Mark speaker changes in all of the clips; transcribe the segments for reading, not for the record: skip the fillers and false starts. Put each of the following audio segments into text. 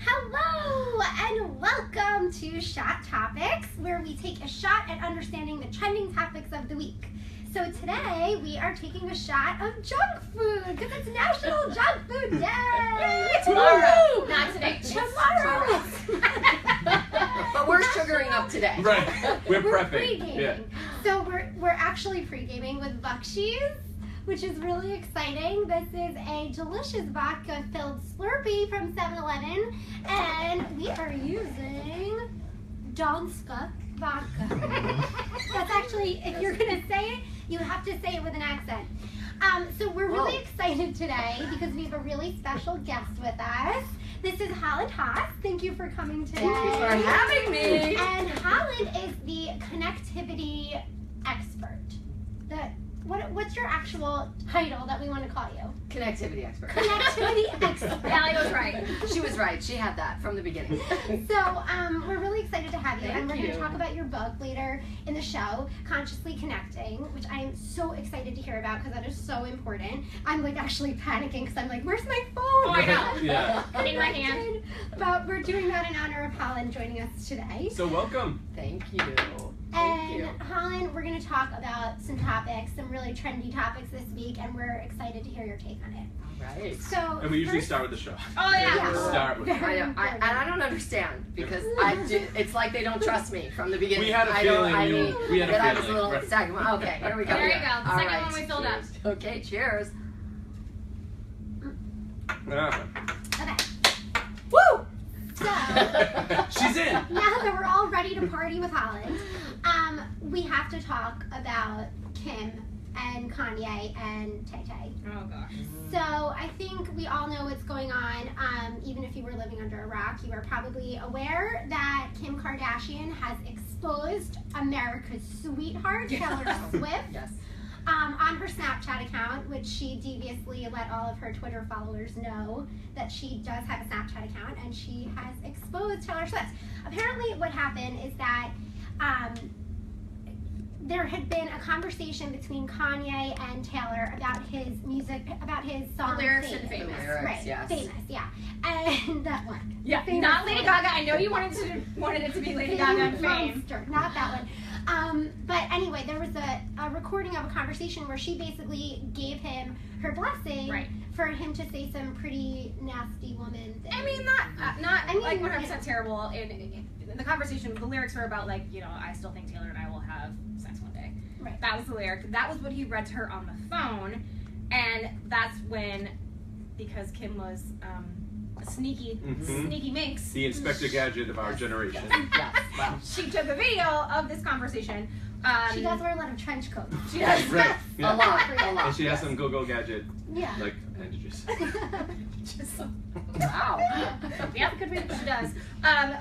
Speaker 1: Hello and welcome to Shot Topics, where we take a shot at understanding the trending topics of the week. So today we are taking a shot of junk food because it's National Junk Food Day.
Speaker 2: Tomorrow, not today.
Speaker 1: Tomorrow.
Speaker 2: But we're sugaring up today.
Speaker 3: Right. We're prepping.
Speaker 1: Pre-gaming.
Speaker 3: Yeah.
Speaker 1: So we're actually pre-gaming with Slushie, which is really exciting. This is a delicious vodka-filled Slurpee from 7-Eleven, and we are using DANZKA vodka. That's actually, if you're gonna say it, you have to say it with an accent. So we're really excited today because we have a really special guest with us. This is Holland Haiis. Thank you for coming today.
Speaker 2: Thank you for having me.
Speaker 1: And Holland is the Connectivity Expert. What's your actual title that we want to call you?
Speaker 2: Connectivity Expert.
Speaker 1: Connectivity Expert.
Speaker 2: Allie was right. She was right. She had that from the beginning.
Speaker 1: So we're really excited to have you, and we're
Speaker 2: Thank
Speaker 1: going to
Speaker 2: you.
Speaker 1: talk about your book later in the show, Consciously Connecting, which I am so excited to hear about because that is so important. I'm like actually panicking because I'm like, where's my phone?
Speaker 2: Oh, I know.
Speaker 3: Yeah.
Speaker 2: In my hand.
Speaker 1: But we're doing that in honor of Holland joining us today.
Speaker 3: So welcome.
Speaker 2: Thank you.
Speaker 1: And Holland, we're going to talk about some topics, some really trendy topics this week, and we're excited to hear your take on it.
Speaker 2: All right.
Speaker 1: So,
Speaker 3: And we usually
Speaker 1: first-
Speaker 3: start with the show.
Speaker 2: Oh yeah.
Speaker 1: Yeah.
Speaker 3: Start with.
Speaker 1: Very
Speaker 2: I know.
Speaker 1: important.
Speaker 2: And I don't understand because it's like they don't trust me from the beginning.
Speaker 3: We had a
Speaker 2: I
Speaker 3: feeling
Speaker 2: know, I
Speaker 3: you-
Speaker 2: mean,
Speaker 3: we had a
Speaker 2: that I was a
Speaker 3: feeling,
Speaker 2: little
Speaker 3: right.
Speaker 2: stagnant. Okay, here we go.
Speaker 4: There you go. The
Speaker 2: All
Speaker 4: second
Speaker 2: right.
Speaker 4: one we filled up.
Speaker 2: Okay, cheers.
Speaker 1: Okay.
Speaker 2: Woo!
Speaker 1: So,
Speaker 3: She's in.
Speaker 1: now that we're all ready to party with Holland, we have to talk about Kim and Kanye and Tay Tay.
Speaker 4: Oh gosh.
Speaker 1: So I think we all know what's going on. Even if you were living under a rock, you are probably aware that Kim Kardashian has exposed America's sweetheart, Taylor Swift,
Speaker 2: Yes.
Speaker 1: on her Snapchat account, which she deviously let all of her Twitter followers know that she does have a Snapchat account, and she has exposed Taylor Swift. Apparently what happened is that there had been a conversation between Kanye and Taylor about his music, about his song
Speaker 4: Lyrics
Speaker 1: Famous.
Speaker 4: and Famous.
Speaker 2: Lyrics,
Speaker 1: Right,
Speaker 2: yes.
Speaker 1: Famous, yeah. And that one.
Speaker 4: Yeah,
Speaker 1: Famous
Speaker 4: not Lady
Speaker 1: one.
Speaker 4: Gaga. I know you wanted it to be Lady Gaga and Fame.
Speaker 1: Monster, not that one. But anyway, there was a recording of a conversation where she basically gave him her blessing
Speaker 4: Right.
Speaker 1: for him to say some pretty nasty woman things.
Speaker 4: I mean, not
Speaker 1: I mean,
Speaker 4: like 100% terrible. In the conversation, the lyrics were about like, you know, I still think Taylor and I will have sex one day.
Speaker 1: Right.
Speaker 4: That was the lyric. That was what he read to her on the phone, and that's when, because Kim was a sneaky minx.
Speaker 3: The Inspector Gadget of our generation.
Speaker 2: Yes. Wow.
Speaker 4: She took a video of this conversation.
Speaker 1: She does wear a lot of trench coats.
Speaker 4: She does.
Speaker 3: Right. Yeah.
Speaker 2: A lot. A lot.
Speaker 3: And she has some Google Gadget
Speaker 1: Yeah.
Speaker 3: like appendages.
Speaker 4: Just,
Speaker 2: Wow.
Speaker 4: yeah, could be that she does.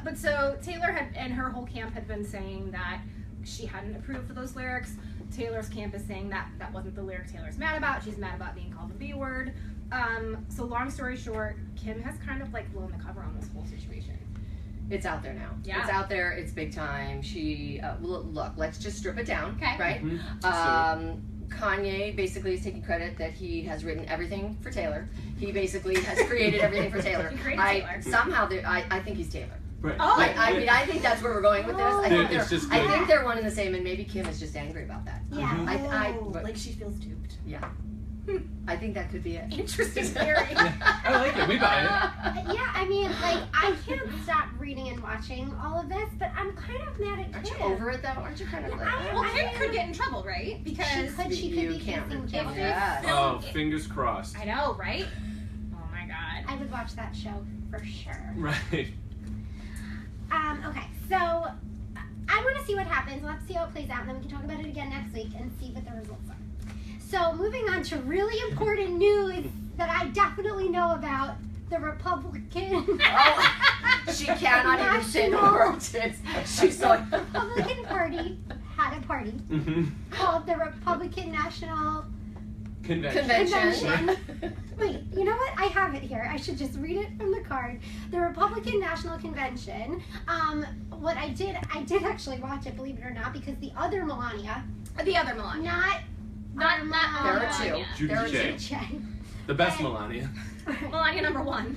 Speaker 4: But so Taylor and her whole camp had been saying that she hadn't approved of those lyrics. Taylor's camp is saying that that wasn't the lyric Taylor's mad about. She's mad about being called the B word. So long story short, Kim has kind of like blown the cover on this whole situation.
Speaker 2: It's out there now.
Speaker 4: Yeah.
Speaker 2: It's out there. It's big time. She look. Let's just strip it down.
Speaker 4: Okay.
Speaker 2: Right.
Speaker 3: Mhm.
Speaker 2: Kanye basically is taking credit that he has written everything for Taylor. He basically has created everything for Taylor.
Speaker 4: He created Taylor.
Speaker 2: Somehow I think he's Taylor.
Speaker 3: Right.
Speaker 4: Oh.
Speaker 2: I think that's where we're going with this. I think
Speaker 3: It's just
Speaker 2: I
Speaker 3: good.
Speaker 2: think they're one and the same, and maybe Kim is just angry about that.
Speaker 1: Yeah.
Speaker 3: Mhm.
Speaker 2: But
Speaker 4: Like she feels duped.
Speaker 2: yeah. I think that could be it.
Speaker 4: Interesting theory.
Speaker 3: I like it. We buy
Speaker 1: Yeah, I mean, like, I can't stop reading and watching all of this, but I'm kind of mad at
Speaker 2: Aren't you
Speaker 1: Kim.
Speaker 2: over it though? Aren't you kind of like?
Speaker 4: Well, Kim could get in trouble, right? Because
Speaker 1: She could
Speaker 2: You
Speaker 1: be
Speaker 2: can't.
Speaker 1: kissing
Speaker 4: If
Speaker 1: Taylor.
Speaker 2: Yes.
Speaker 3: it. Oh, fingers crossed.
Speaker 4: I know, right? Oh my god.
Speaker 1: I would watch that show for sure.
Speaker 3: Right.
Speaker 1: Okay, so I want to see what happens. We'll have to see how it plays out, and then we can talk about it again next week and see what the results are. So moving on to really important news that I definitely know about, the Republican.
Speaker 2: Oh, she cannot even say the words. She's like.
Speaker 1: The Republican Party had a party called the Republican National
Speaker 2: Convention.
Speaker 1: Wait, you know what? I have it here. I should just read it from the card. The Republican National Convention. What I did actually watch it, believe it or not, because the other Melania,
Speaker 4: The other Melania.
Speaker 1: not
Speaker 2: There are two.
Speaker 4: Melania.
Speaker 3: Judy
Speaker 2: There are
Speaker 3: J.
Speaker 2: two.
Speaker 1: J.
Speaker 3: The best
Speaker 1: And-
Speaker 3: Melania.
Speaker 4: Melania number one.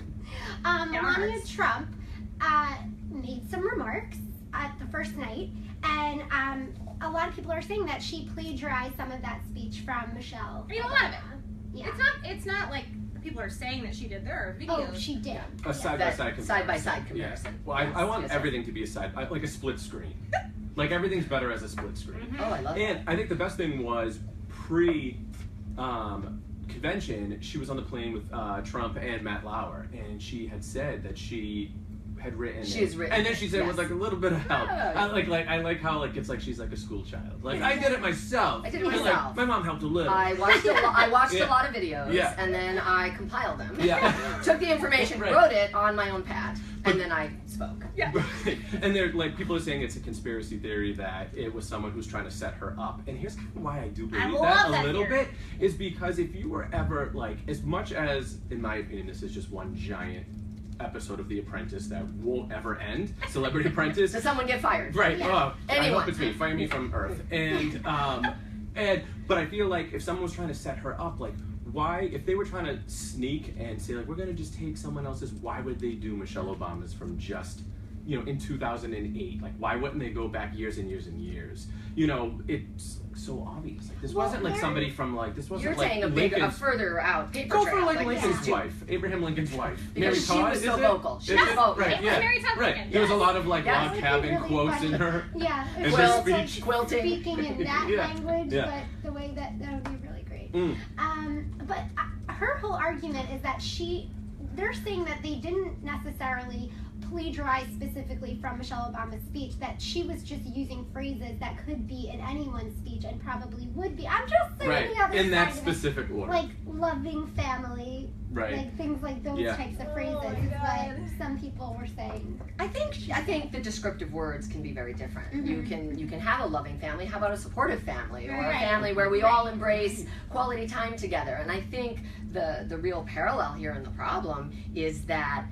Speaker 1: Melania Trump made some remarks at the first night, and a lot of people are saying that she plagiarized some of that speech from Michelle.
Speaker 4: I mean, a lot of it.
Speaker 1: Yeah.
Speaker 4: It's not like people are saying that she did. There are videos.
Speaker 1: Oh, she did.
Speaker 3: A side-by-side comparison.
Speaker 2: Side-by-side comparison.
Speaker 3: Yeah. Well, I want everything to be like a split screen. Like everything's better as a split screen.
Speaker 2: Oh, I love that.
Speaker 3: And I think the best thing was convention, she was on the plane with Trump and Matt Lauer, and she had said that she had written and then she said with like a little bit of help.
Speaker 2: Yeah.
Speaker 3: I like how like it's like she's like a school child. Like I did it myself.
Speaker 2: I did it
Speaker 3: And,
Speaker 2: myself.
Speaker 3: like, my mom helped a little.
Speaker 2: I watched
Speaker 3: Yeah.
Speaker 2: a lot of videos,
Speaker 3: Yeah.
Speaker 2: and then I compiled them.
Speaker 3: Yeah.
Speaker 2: Took the information,
Speaker 3: Right.
Speaker 2: wrote it on my own pad, and then I spoke.
Speaker 4: Yeah.
Speaker 3: And they're like people are saying it's a conspiracy theory that it was someone who's trying to set her up. And here's kind of why I do believe
Speaker 4: love
Speaker 3: that a
Speaker 4: that
Speaker 3: little
Speaker 4: theory.
Speaker 3: bit is because if you were ever like, as much as in my opinion this is just one giant episode of The Apprentice that won't ever end, Celebrity Apprentice.
Speaker 2: Does someone get fired?
Speaker 3: Right.
Speaker 1: Yeah.
Speaker 3: Oh, I
Speaker 2: Anyone.
Speaker 3: hope it's me. Fire me from Earth. And but I feel like if someone was trying to set her up, like why, if they were trying to sneak and say like we're gonna just take someone else's, why would they do Michelle Obama's from just, you know, in 2008? Like why wouldn't they go back years and years and years? You know, it's so obvious. Like this wasn't like somebody from like this wasn't
Speaker 2: You're
Speaker 3: like
Speaker 2: saying a
Speaker 3: Lincoln's.
Speaker 2: further out paper
Speaker 3: Go
Speaker 2: trail.
Speaker 3: for like
Speaker 2: this
Speaker 3: Lincoln's
Speaker 2: is too-
Speaker 3: wife, Abraham Lincoln's wife,
Speaker 2: Because
Speaker 3: Mary
Speaker 2: she
Speaker 3: Todd.
Speaker 2: was so
Speaker 3: is it?
Speaker 2: vocal. She
Speaker 3: Is
Speaker 2: was
Speaker 3: it?
Speaker 2: vocal.
Speaker 3: Right. Yeah.
Speaker 4: Mary Todd
Speaker 3: Right.
Speaker 4: Lincoln,
Speaker 3: There was a
Speaker 4: yes.
Speaker 3: lot of like
Speaker 2: Yes.
Speaker 3: log cabin
Speaker 1: Really
Speaker 3: quotes
Speaker 1: funny.
Speaker 3: in her.
Speaker 1: Yeah,
Speaker 3: In
Speaker 1: it
Speaker 3: her
Speaker 1: was
Speaker 3: speech.
Speaker 1: like
Speaker 2: Quilting.
Speaker 1: speaking in that
Speaker 3: Yeah.
Speaker 1: language,
Speaker 3: Yeah.
Speaker 1: but the way that would be really great.
Speaker 3: Mm.
Speaker 1: But her whole argument is that they're saying that they didn't necessarily plagiarize specifically from Michelle Obama's speech, that she was just using phrases that could be in anyone's speech and probably would be. I'm just saying
Speaker 3: Right.
Speaker 1: the other
Speaker 3: In that
Speaker 1: side of it.
Speaker 3: specific order.
Speaker 1: Like loving family,
Speaker 3: Right.
Speaker 1: like things like those
Speaker 3: Yeah.
Speaker 1: types of phrases.
Speaker 4: Oh my
Speaker 1: Is
Speaker 4: God.
Speaker 1: what some people were saying.
Speaker 2: I think the descriptive words can be very different.
Speaker 1: Mhm.
Speaker 2: You can have a loving family. How about a supportive family, or a
Speaker 1: Right.
Speaker 2: family where we all embrace quality time together? And I think the real parallel here and the problem is that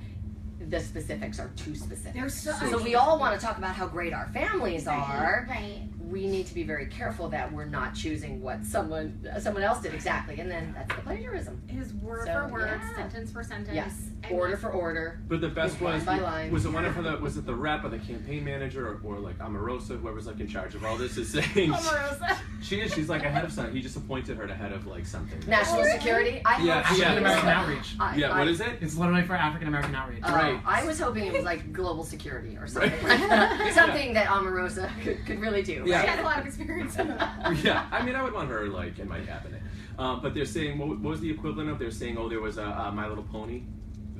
Speaker 2: the specifics are too specific.
Speaker 4: They're so-
Speaker 2: So we all want to talk about how great our families are.
Speaker 1: Right.
Speaker 2: We need to be very careful that we're not choosing what someone else did exactly, and then that's the plagiarism.
Speaker 4: It is word
Speaker 2: So,
Speaker 4: for word,
Speaker 2: yeah.
Speaker 4: sentence for sentence.
Speaker 2: Yes,
Speaker 4: And
Speaker 2: order for order.
Speaker 3: But the best
Speaker 2: Line
Speaker 3: was
Speaker 2: by line.
Speaker 3: was it one of was it the rep or the campaign manager or like Omarosa, whoever's like in charge of all this, is saying
Speaker 4: Omarosa.
Speaker 3: she's like a head of something. He just appointed her to head of like something.
Speaker 2: National
Speaker 1: Really?
Speaker 2: security. I
Speaker 3: Yeah,
Speaker 2: hope she
Speaker 3: yeah.
Speaker 5: African
Speaker 2: was-
Speaker 5: American outreach.
Speaker 3: Yeah, what is it?
Speaker 5: It's literally for African American outreach.
Speaker 3: Right.
Speaker 2: I was hoping it was like global security or something
Speaker 3: Right.
Speaker 2: like that. Something that Omarosa could really do.
Speaker 3: Yeah.
Speaker 4: She
Speaker 2: Right?
Speaker 4: has a lot of experience in that.
Speaker 3: Yeah, I mean, I would want her like in my cabinet. But they're saying, what was the equivalent of? They're saying, oh, there was a My Little Pony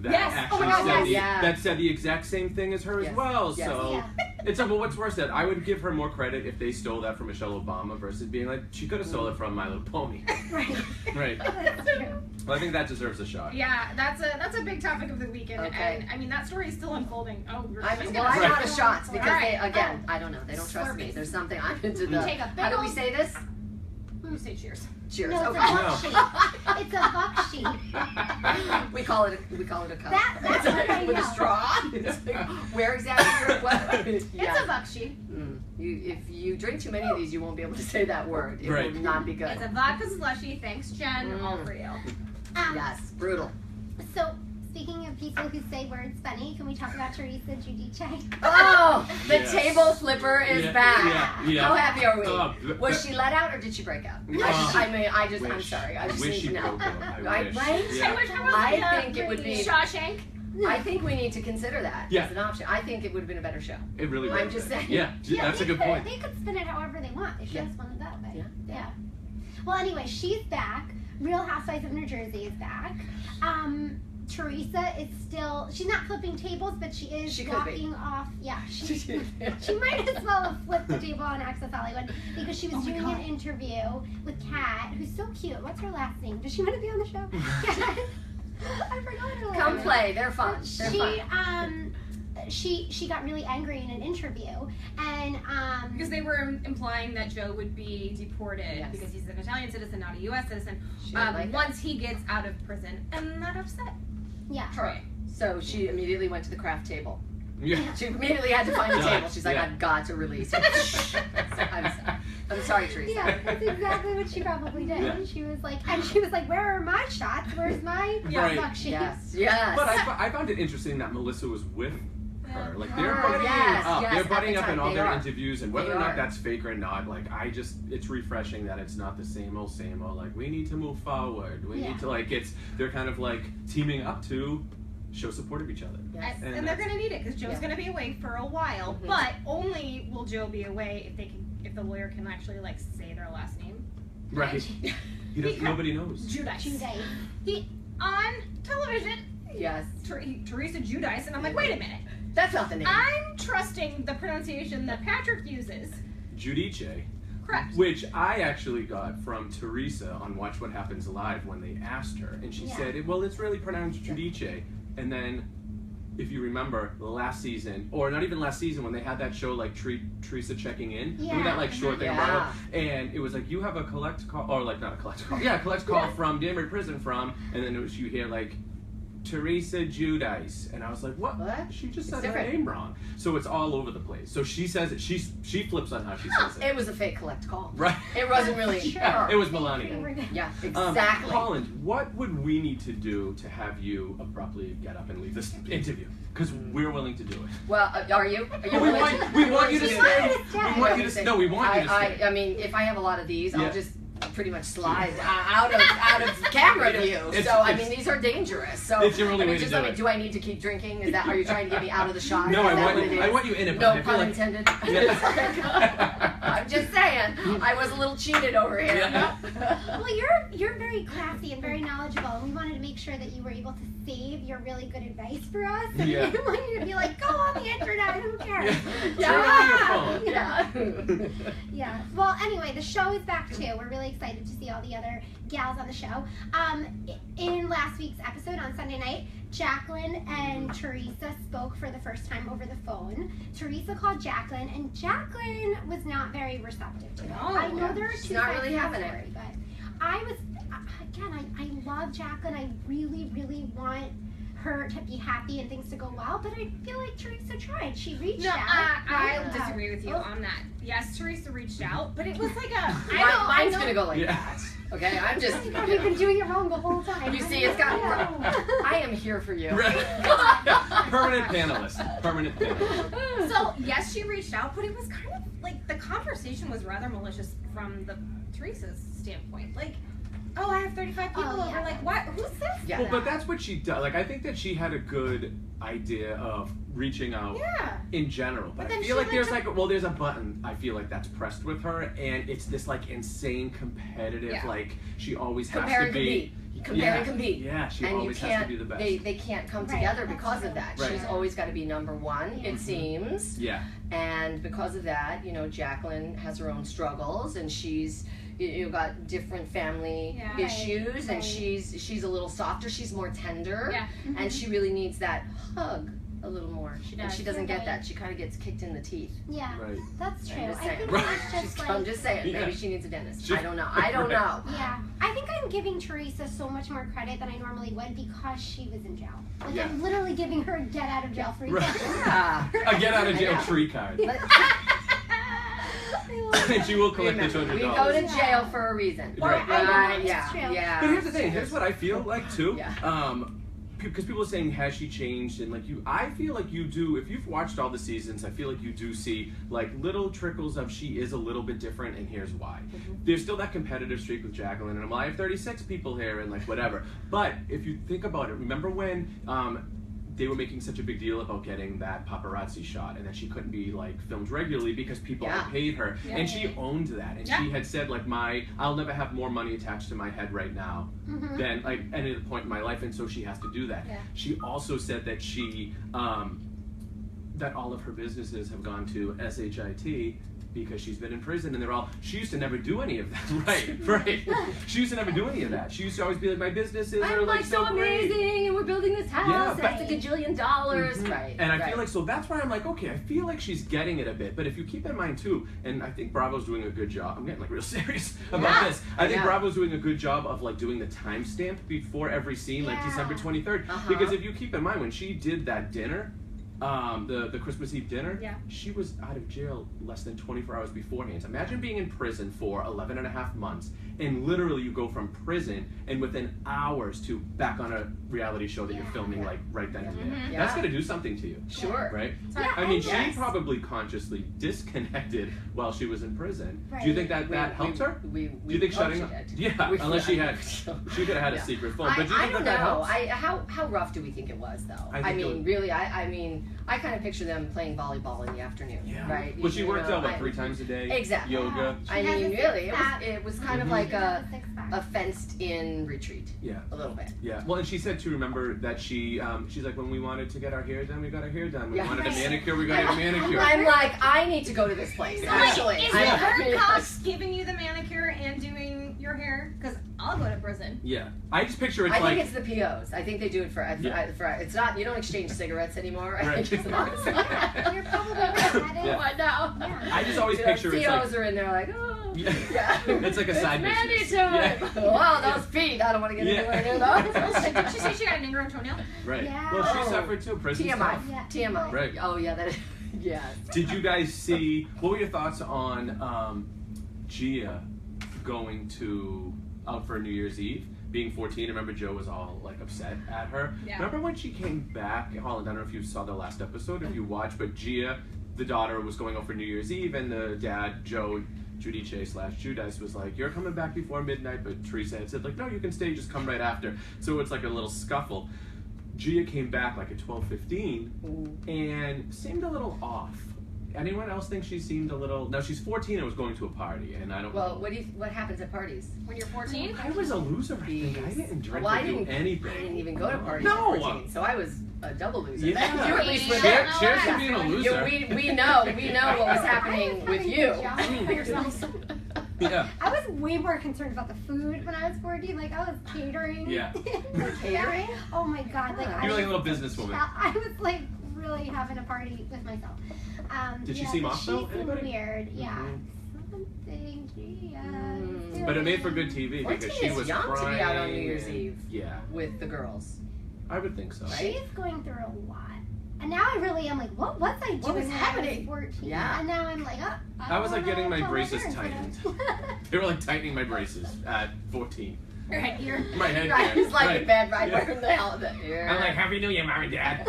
Speaker 3: that
Speaker 4: Yes.
Speaker 3: actually
Speaker 4: Oh my God,
Speaker 3: said
Speaker 2: yes. Yeah.
Speaker 3: that said the exact same thing as her
Speaker 2: Yes.
Speaker 3: as well.
Speaker 2: Yes.
Speaker 3: So
Speaker 1: Yeah.
Speaker 3: it's like, well, what's worse? That I would give her more credit if they stole that from Michelle Obama versus being like, she could have stole it from My Little Pony.
Speaker 1: Right.
Speaker 3: Right.
Speaker 1: That's true.
Speaker 3: Well, I think that deserves a shot.
Speaker 4: Yeah, that's a big topic of the weekend,
Speaker 2: Okay.
Speaker 4: and I mean that story is still unfolding. Oh, we're
Speaker 2: I
Speaker 4: just
Speaker 2: mean,
Speaker 4: gonna
Speaker 2: well, I
Speaker 3: Right.
Speaker 2: got a shots because
Speaker 4: All
Speaker 2: they,
Speaker 4: right.
Speaker 2: again, I don't know. They don't trust me.
Speaker 4: Slurpees.
Speaker 2: There's something I'm into the.
Speaker 4: Take a big
Speaker 2: How do we
Speaker 4: old-
Speaker 2: say this?
Speaker 4: You say cheers.
Speaker 2: Cheers.
Speaker 1: No, it's
Speaker 2: Okay.
Speaker 1: a buck sheet. It's a buck sheet.
Speaker 2: We call it a cup.
Speaker 1: That's what I
Speaker 2: with a
Speaker 1: know.
Speaker 2: straw. It's like, where exactly? What?
Speaker 4: It's
Speaker 2: Yeah.
Speaker 4: a bucksheet.
Speaker 2: If you drink too many of these, you won't be able to say that word. It
Speaker 3: Right.
Speaker 2: will not be good.
Speaker 4: It's a vodka slushy. Thanks, Jen. All for you.
Speaker 2: Yes, brutal.
Speaker 1: So, speaking of people who say words funny, can we talk about Teresa Giudice?
Speaker 2: Oh, the
Speaker 3: Yes.
Speaker 2: table flipper is
Speaker 3: Yeah,
Speaker 2: back.
Speaker 3: yeah.
Speaker 2: How happy are we?
Speaker 3: Oh,
Speaker 2: Was she let out or did she break out?
Speaker 3: Oh.
Speaker 2: I'm
Speaker 3: Wish.
Speaker 2: sorry. I just
Speaker 3: Wish
Speaker 2: need
Speaker 3: she
Speaker 2: to know.
Speaker 3: broke out.
Speaker 2: I-
Speaker 3: wish.
Speaker 2: right?
Speaker 3: Yeah.
Speaker 4: I wish I was
Speaker 2: I think it would be.
Speaker 4: Shawshank.
Speaker 2: I think we need to consider that
Speaker 3: Yeah.
Speaker 2: as an option. I think it would have been a better show.
Speaker 3: It really
Speaker 2: I'm
Speaker 3: was.
Speaker 2: just saying.
Speaker 3: Yeah, that's a good point.
Speaker 1: They could spin it however they want. They
Speaker 2: Yeah.
Speaker 1: just wanted that way.
Speaker 2: Yeah.
Speaker 1: Well, anyway, she's back. Real Housewives of New Jersey is back. Teresa is still, she's not flipping tables, but she is
Speaker 2: She could be.
Speaker 1: walking off. Yeah, she might as well have flipped the table on Access Hollywood because she was doing an interview with Kat, who's so cute. What's her last name? Does she want to be on the show? Kat. I forgot her last
Speaker 2: Come
Speaker 1: name.
Speaker 2: play. They're fun. They're fun.
Speaker 1: She got really angry in an interview, and
Speaker 4: Because they were implying that Joe would be deported
Speaker 2: Yes.
Speaker 4: because he's an Italian citizen, not a U.S. citizen,
Speaker 2: She didn't like that.
Speaker 4: once he gets out of prison, and that upset
Speaker 1: yeah.
Speaker 4: Troy.
Speaker 2: So she immediately went to the craft table.
Speaker 3: Yeah.
Speaker 2: She immediately had to find a
Speaker 3: Done.
Speaker 2: table. She's like,
Speaker 3: Yeah.
Speaker 2: I've got to release it. I'm sorry. I'm sorry, Teresa.
Speaker 1: Yeah, that's exactly what she probably did.
Speaker 3: Yeah.
Speaker 1: She was like, where are my shots? Where's my
Speaker 3: Right.
Speaker 1: bucksheets?
Speaker 2: Yes.
Speaker 3: But I found it interesting that Melissa was with her. Like they're
Speaker 2: Ah,
Speaker 3: buddying
Speaker 2: yes,
Speaker 3: up.
Speaker 2: yes,
Speaker 3: They're
Speaker 2: at
Speaker 3: buddying
Speaker 2: the
Speaker 3: up in
Speaker 2: time,
Speaker 3: all
Speaker 2: they
Speaker 3: their
Speaker 2: are.
Speaker 3: interviews, and whether
Speaker 2: They
Speaker 3: or not
Speaker 2: are.
Speaker 3: that's fake or not, like it's refreshing that it's not the same old. Like we need to move forward. We
Speaker 1: Yeah.
Speaker 3: need to they're kind of like teaming up to show support of each other.
Speaker 2: Yes.
Speaker 3: And
Speaker 4: And they're
Speaker 3: that's-
Speaker 4: going to need it because Joe's
Speaker 2: Yeah.
Speaker 4: going to be away for a while.
Speaker 2: Mhm.
Speaker 4: But only will Joe be away if the lawyer can actually like say their last name.
Speaker 3: Right. He doesn't,
Speaker 4: Because-
Speaker 3: nobody knows.
Speaker 4: Judice.
Speaker 1: Judice.
Speaker 4: He on television,
Speaker 2: Yes.
Speaker 4: Teresa Judice, and I'm like, wait a minute.
Speaker 2: That's not the name.
Speaker 4: I'm trusting the pronunciation that Patrick uses.
Speaker 3: Judice.
Speaker 4: Correct.
Speaker 3: Which I actually got from Teresa on Watch What Happens Live when they asked her, and she
Speaker 1: Yeah.
Speaker 3: said, well, it's really pronounced Judice. And then, if you remember, last season, or not even last season, when they had that show like Teresa Checking In, remember that like short thing about it? And it was like, you have a collect call, or like not a collect call, yeah, a collect call from Danbury Prison from, and then it was, you hear like, Teresa Judice, and I was like, what?
Speaker 2: What?
Speaker 3: She just
Speaker 2: It's
Speaker 3: said her
Speaker 2: different.
Speaker 3: name wrong. So it's all over the place. So she says it. She flips on how she says it.
Speaker 2: It was a fake collect call.
Speaker 3: Right.
Speaker 2: It wasn't really
Speaker 1: Sure.
Speaker 2: her.
Speaker 3: It was Melania.
Speaker 2: Yeah, exactly.
Speaker 3: Holland, what would we need to do to have you abruptly get up and leave this interview? Because we're willing to do it.
Speaker 2: Well, are you? Are you
Speaker 3: we
Speaker 2: willing
Speaker 3: want,
Speaker 2: to-
Speaker 3: we want you to
Speaker 2: do
Speaker 3: stay.
Speaker 2: that?
Speaker 3: We want you to stay. No, we want you to stay.
Speaker 2: I mean, if I have a lot of these,
Speaker 3: Yeah.
Speaker 2: I'll just pretty much slide out of camera view. I mean, these are dangerous. So
Speaker 3: it's your only
Speaker 2: I mean,
Speaker 3: way to
Speaker 2: just
Speaker 3: do
Speaker 2: let me.
Speaker 3: it.
Speaker 2: Do I need to keep drinking? Is that? Are you trying to get me out of the shot?
Speaker 3: No,
Speaker 2: Is that what it is?
Speaker 3: I want you in it. but
Speaker 2: No
Speaker 3: I feel
Speaker 2: pun
Speaker 3: like-
Speaker 2: intended.
Speaker 3: Yeah.
Speaker 2: I'm just saying. I was a little cheated over here.
Speaker 3: Yeah.
Speaker 1: Well, you're very classy and very knowledgeable, and we wanted to make sure that you were able to save your really good advice for us. And
Speaker 3: Yeah.
Speaker 1: we didn't want you to be like, go on the internet, who cares?
Speaker 3: Yeah. Turn on your phone.
Speaker 2: Yeah.
Speaker 1: Yeah. Well, anyway, the show is back too. We're really excited to see all the other gals on the show. In last week's episode on Sunday night, Jacqueline and Teresa spoke for the first time over the phone. Teresa called Jacqueline, and Jacqueline was not very receptive to it.
Speaker 4: No.
Speaker 1: I know there are
Speaker 2: She's
Speaker 1: two
Speaker 2: not
Speaker 1: sides
Speaker 2: really
Speaker 1: to the
Speaker 2: having it.
Speaker 1: story, but I was, again, I love Jacqueline. I really, really want her to be happy and things to go well, but I feel like Teresa tried. She reached
Speaker 4: No,
Speaker 1: out.
Speaker 4: I
Speaker 1: Yeah.
Speaker 4: disagree with you
Speaker 1: Oh.
Speaker 4: on that. Yes, Teresa reached out, but it was like a.
Speaker 2: Mine's gonna go like
Speaker 3: Yeah.
Speaker 2: that. Okay, I'm just.
Speaker 1: Oh my God, we've been doing it wrong the whole time.
Speaker 2: You see, it's got.
Speaker 1: I
Speaker 2: I am here for you.
Speaker 3: Permanent panelist. Permanent panelist.
Speaker 4: So yes, she reached out, but it was kind of like the conversation was rather malicious from the Teresa's standpoint. Like, oh, I have 35 people
Speaker 1: Oh,
Speaker 4: over.
Speaker 1: yeah.
Speaker 4: Like, what? Who says
Speaker 2: Yeah.
Speaker 3: Well, but that's what she does. Like, I think that she had a good idea of reaching out
Speaker 4: Yeah.
Speaker 3: in general. But
Speaker 1: But
Speaker 3: I
Speaker 1: then
Speaker 3: feel
Speaker 1: she
Speaker 3: like
Speaker 1: went
Speaker 3: there's
Speaker 1: to-
Speaker 3: like, well, there's a button I feel like that's pressed with her, and it's this like insane competitive,
Speaker 2: Yeah.
Speaker 3: like she always
Speaker 2: Compare
Speaker 3: has
Speaker 2: and
Speaker 3: to be.
Speaker 2: Compare and compete.
Speaker 3: Yeah, she
Speaker 2: And you
Speaker 3: always has
Speaker 2: can't.
Speaker 3: to be the best.
Speaker 2: They can't come
Speaker 1: Right,
Speaker 2: together
Speaker 1: that's
Speaker 2: because
Speaker 1: true.
Speaker 2: of that.
Speaker 3: Right.
Speaker 2: She's always got to be number one.
Speaker 1: Yeah.
Speaker 2: It seems.
Speaker 3: Yeah.
Speaker 2: And because of that, you know, Jacqueline has her own struggles, and she's you got different family
Speaker 4: Yeah.
Speaker 1: Right,
Speaker 2: issues, and
Speaker 1: right.
Speaker 2: she's a little softer. She's more tender,
Speaker 4: Yeah.
Speaker 2: and she really needs that hug a little more.
Speaker 4: She
Speaker 2: And
Speaker 4: does.
Speaker 2: she doesn't get
Speaker 1: Right.
Speaker 2: that. She kind of gets kicked in the teeth.
Speaker 1: Yeah,
Speaker 3: Right.
Speaker 1: that's true.
Speaker 2: I'm just
Speaker 1: I
Speaker 2: saying.
Speaker 1: think
Speaker 3: Right.
Speaker 1: it's just like,
Speaker 2: I'm just saying.
Speaker 3: Yeah.
Speaker 2: Maybe she needs a dentist.
Speaker 3: She-
Speaker 2: I don't know. I don't
Speaker 3: Right.
Speaker 2: know.
Speaker 1: yeah, I think I'm giving Teresa so much more credit than I normally would because she was in jail. Like
Speaker 3: Yeah.
Speaker 1: I'm literally giving her a get out of jail free
Speaker 3: Right.
Speaker 1: card.
Speaker 2: Ah.
Speaker 3: A get out of jail
Speaker 2: I know.
Speaker 3: tree card.
Speaker 2: But
Speaker 1: I love
Speaker 3: And she will collect the
Speaker 2: remember, we
Speaker 3: $200.
Speaker 2: go to jail for a reason.
Speaker 3: Right.
Speaker 1: I know,
Speaker 2: Right,
Speaker 1: it's
Speaker 2: yeah,
Speaker 1: true.
Speaker 2: yeah.
Speaker 3: But here's the thing. Here's what I feel like too.
Speaker 2: Yeah.
Speaker 3: Because people are saying, has she changed? And like you, I feel like you do. If you've watched all the seasons, I feel like you do see like little trickles of she is a little bit different, and here's why. There's still that competitive streak with Jacqueline, and I'm like, I have 36 people here, and like whatever. But if you think about it, remember when they were making such a big deal about getting that paparazzi shot, and that she couldn't be like filmed regularly because people
Speaker 2: Yeah.
Speaker 3: had paid her,
Speaker 4: Yeah.
Speaker 3: and she owned that, and
Speaker 4: Yeah.
Speaker 3: she had said like, I'll never have more money attached to my head right now
Speaker 1: Mhm.
Speaker 3: than like any other point in my life, and so she has to do that.
Speaker 1: Yeah.
Speaker 3: She also said that she that all of her businesses have gone to SHIT because she's been in prison, and they're all. She used to never do any of that. Right. She used to never do any of that. She used to always be like, my businesses are
Speaker 2: I'm
Speaker 3: like so great.
Speaker 2: amazing, and we're building this house.
Speaker 3: Yeah,
Speaker 2: That's a gajillion dollars.
Speaker 3: Mhm.
Speaker 2: Right.
Speaker 3: And I
Speaker 2: right.
Speaker 3: feel like, so that's why I'm like, okay, I feel like she's getting it a bit. But if you keep in mind too, and I think Bravo's doing a good job. I'm getting like real serious about
Speaker 2: Yeah.
Speaker 3: this. I think
Speaker 2: Yeah.
Speaker 3: Bravo's doing a good job of like doing the timestamp before every scene, like
Speaker 1: Yeah.
Speaker 3: December 23rd.
Speaker 2: Uh-huh.
Speaker 3: Because if you keep in mind, when she did that dinner, the Christmas Eve dinner,
Speaker 4: Yeah.
Speaker 3: she was out of jail less than 24 hours beforehand. So imagine being in prison for 11 and a half months, and literally you go from prison and within hours to back on a reality show that you're filming like right then and there.
Speaker 2: Mhm.
Speaker 3: That's
Speaker 2: Yeah.
Speaker 3: gonna do something to you,
Speaker 2: Sure.
Speaker 3: right?
Speaker 1: Yeah,
Speaker 3: I mean,
Speaker 2: Yes.
Speaker 3: she probably consciously disconnected while she was in prison.
Speaker 1: Right.
Speaker 3: Do you think that helped her? Do you think shutting up? Yeah, unless she had, she could have had a
Speaker 2: Yeah.
Speaker 3: secret phone. But do you
Speaker 2: I
Speaker 3: think
Speaker 2: don't
Speaker 3: that
Speaker 2: know.
Speaker 3: helps?
Speaker 2: How rough do we think it was, though?
Speaker 3: I
Speaker 2: I
Speaker 3: think it
Speaker 2: mean,
Speaker 3: was-
Speaker 2: really, I mean, I kind of picture them playing volleyball in the afternoon,
Speaker 3: Yeah.
Speaker 2: right?
Speaker 3: Well, she
Speaker 2: You
Speaker 3: worked
Speaker 2: know,
Speaker 3: out, what,
Speaker 2: I-
Speaker 3: 3 times a day?
Speaker 2: Exactly.
Speaker 3: Yoga.
Speaker 1: She
Speaker 2: I
Speaker 1: has
Speaker 2: mean,
Speaker 1: a
Speaker 2: really,
Speaker 1: six-pack.
Speaker 2: it was kind of
Speaker 3: Mhm.
Speaker 2: like
Speaker 1: She has a six-pack.
Speaker 2: a fenced-in retreat,
Speaker 3: Yeah.
Speaker 2: a little bit.
Speaker 3: Yeah. Well, and she said too. Remember that she's like, when we wanted to get our hair done, we got our hair done. We
Speaker 2: Yeah.
Speaker 3: wanted a manicure, we got a manicure.
Speaker 2: I'm like, I need to go to this place.
Speaker 3: Yeah.
Speaker 2: Actually,
Speaker 4: Is
Speaker 2: I-
Speaker 4: it
Speaker 2: I
Speaker 4: her
Speaker 2: mean,
Speaker 4: cost giving you the manicure and doing your hair? Because I'll go to prison.
Speaker 3: Yeah. I just picture it's
Speaker 2: I
Speaker 3: like.
Speaker 2: think it's the POs. I think they do it for it's not, you don't exchange cigarettes anymore. I
Speaker 3: Right.
Speaker 2: think it's not.
Speaker 1: You're probably right. That is.
Speaker 3: Yeah.
Speaker 2: I know.
Speaker 1: Yeah.
Speaker 3: I just always
Speaker 2: You know,
Speaker 3: picture it's
Speaker 2: COs
Speaker 3: like.
Speaker 2: are in there like, oh.
Speaker 3: Yeah.
Speaker 2: Yeah.
Speaker 3: It's like a side
Speaker 2: Mandy
Speaker 3: business.
Speaker 2: to it. Wow, those feet. I don't want to get
Speaker 3: Yeah.
Speaker 2: anywhere near those.
Speaker 4: Did she say she got an ingrown toenail?
Speaker 3: Right.
Speaker 1: Yeah.
Speaker 3: Well, she
Speaker 2: Oh.
Speaker 3: suffered too. Prison
Speaker 2: TMI.
Speaker 3: stuff.
Speaker 1: Yeah.
Speaker 2: TMI.
Speaker 3: Right.
Speaker 2: Oh yeah, that is. Yeah.
Speaker 3: Did you guys see? What were your thoughts on Gia going out for New Year's Eve? Being 14, I remember Joe was all like upset at her.
Speaker 4: Yeah.
Speaker 3: Remember when she came back, Holland? I don't know if you saw the last episode, if you watched, but Gia, the daughter, was going out for New Year's Eve, and the dad, Joe Judice/Judice, was like, "You're coming back before midnight," but Teresa had said like, "No, you can stay, just come right after." So it's like a little scuffle. Gia came back like at 12:15 and seemed a little off. Anyone else think she seemed a little? No, she's 14 and was going to a party, and I don't.
Speaker 2: Well, what happens at parties?
Speaker 4: When you're 14?
Speaker 3: I was a loser. I think I didn't drink
Speaker 2: Well,
Speaker 3: or do anything.
Speaker 2: I didn't even go to parties
Speaker 3: No.
Speaker 2: at 14, so I was a double loser.
Speaker 3: Yeah.
Speaker 2: You at least were
Speaker 4: Yeah.
Speaker 2: there.
Speaker 3: Cheers to
Speaker 4: Yeah.
Speaker 3: being a
Speaker 2: You,
Speaker 3: loser.
Speaker 2: we know what was happening with you.
Speaker 3: Yeah.
Speaker 1: I was way more concerned about the food when I was 14. Like, I was catering.
Speaker 3: Yeah.
Speaker 2: Catering?
Speaker 1: Oh my god. Like,
Speaker 2: Yeah.
Speaker 1: I
Speaker 3: You were like a
Speaker 1: was-
Speaker 3: little businesswoman.
Speaker 1: I was like really having a party with myself.
Speaker 3: Did she
Speaker 1: yeah,
Speaker 3: seem
Speaker 1: but
Speaker 3: off, though?
Speaker 1: She seemed
Speaker 3: Anybody?
Speaker 1: weird. Yeah.
Speaker 3: Mhm.
Speaker 1: Something. Gia.
Speaker 2: Mm.
Speaker 3: But it made for good TV
Speaker 2: 14
Speaker 3: because she
Speaker 2: is
Speaker 3: was
Speaker 2: young to
Speaker 3: crying.
Speaker 2: be out on New Year's
Speaker 3: and-
Speaker 2: Eve.
Speaker 3: Yeah,
Speaker 2: With the girls.
Speaker 3: I would think so.
Speaker 2: Right?
Speaker 1: She's going through a lot. And now I really am like, what was I doing
Speaker 2: What was
Speaker 1: when
Speaker 2: happening?
Speaker 1: I was 14?
Speaker 2: Yeah.
Speaker 1: And now I'm like, oh,
Speaker 3: I was like
Speaker 1: don't
Speaker 3: getting
Speaker 1: know
Speaker 3: my
Speaker 1: how
Speaker 3: braces
Speaker 1: parents
Speaker 3: tightened.
Speaker 1: would have.
Speaker 3: They were like tightening my braces at 14.
Speaker 4: Your headgear.
Speaker 3: My head.
Speaker 2: Right, it's like
Speaker 3: right.
Speaker 2: a bed right
Speaker 3: Yeah.
Speaker 2: where the hell the ear.
Speaker 3: I'm like, Happy New Year, Mom and Dad.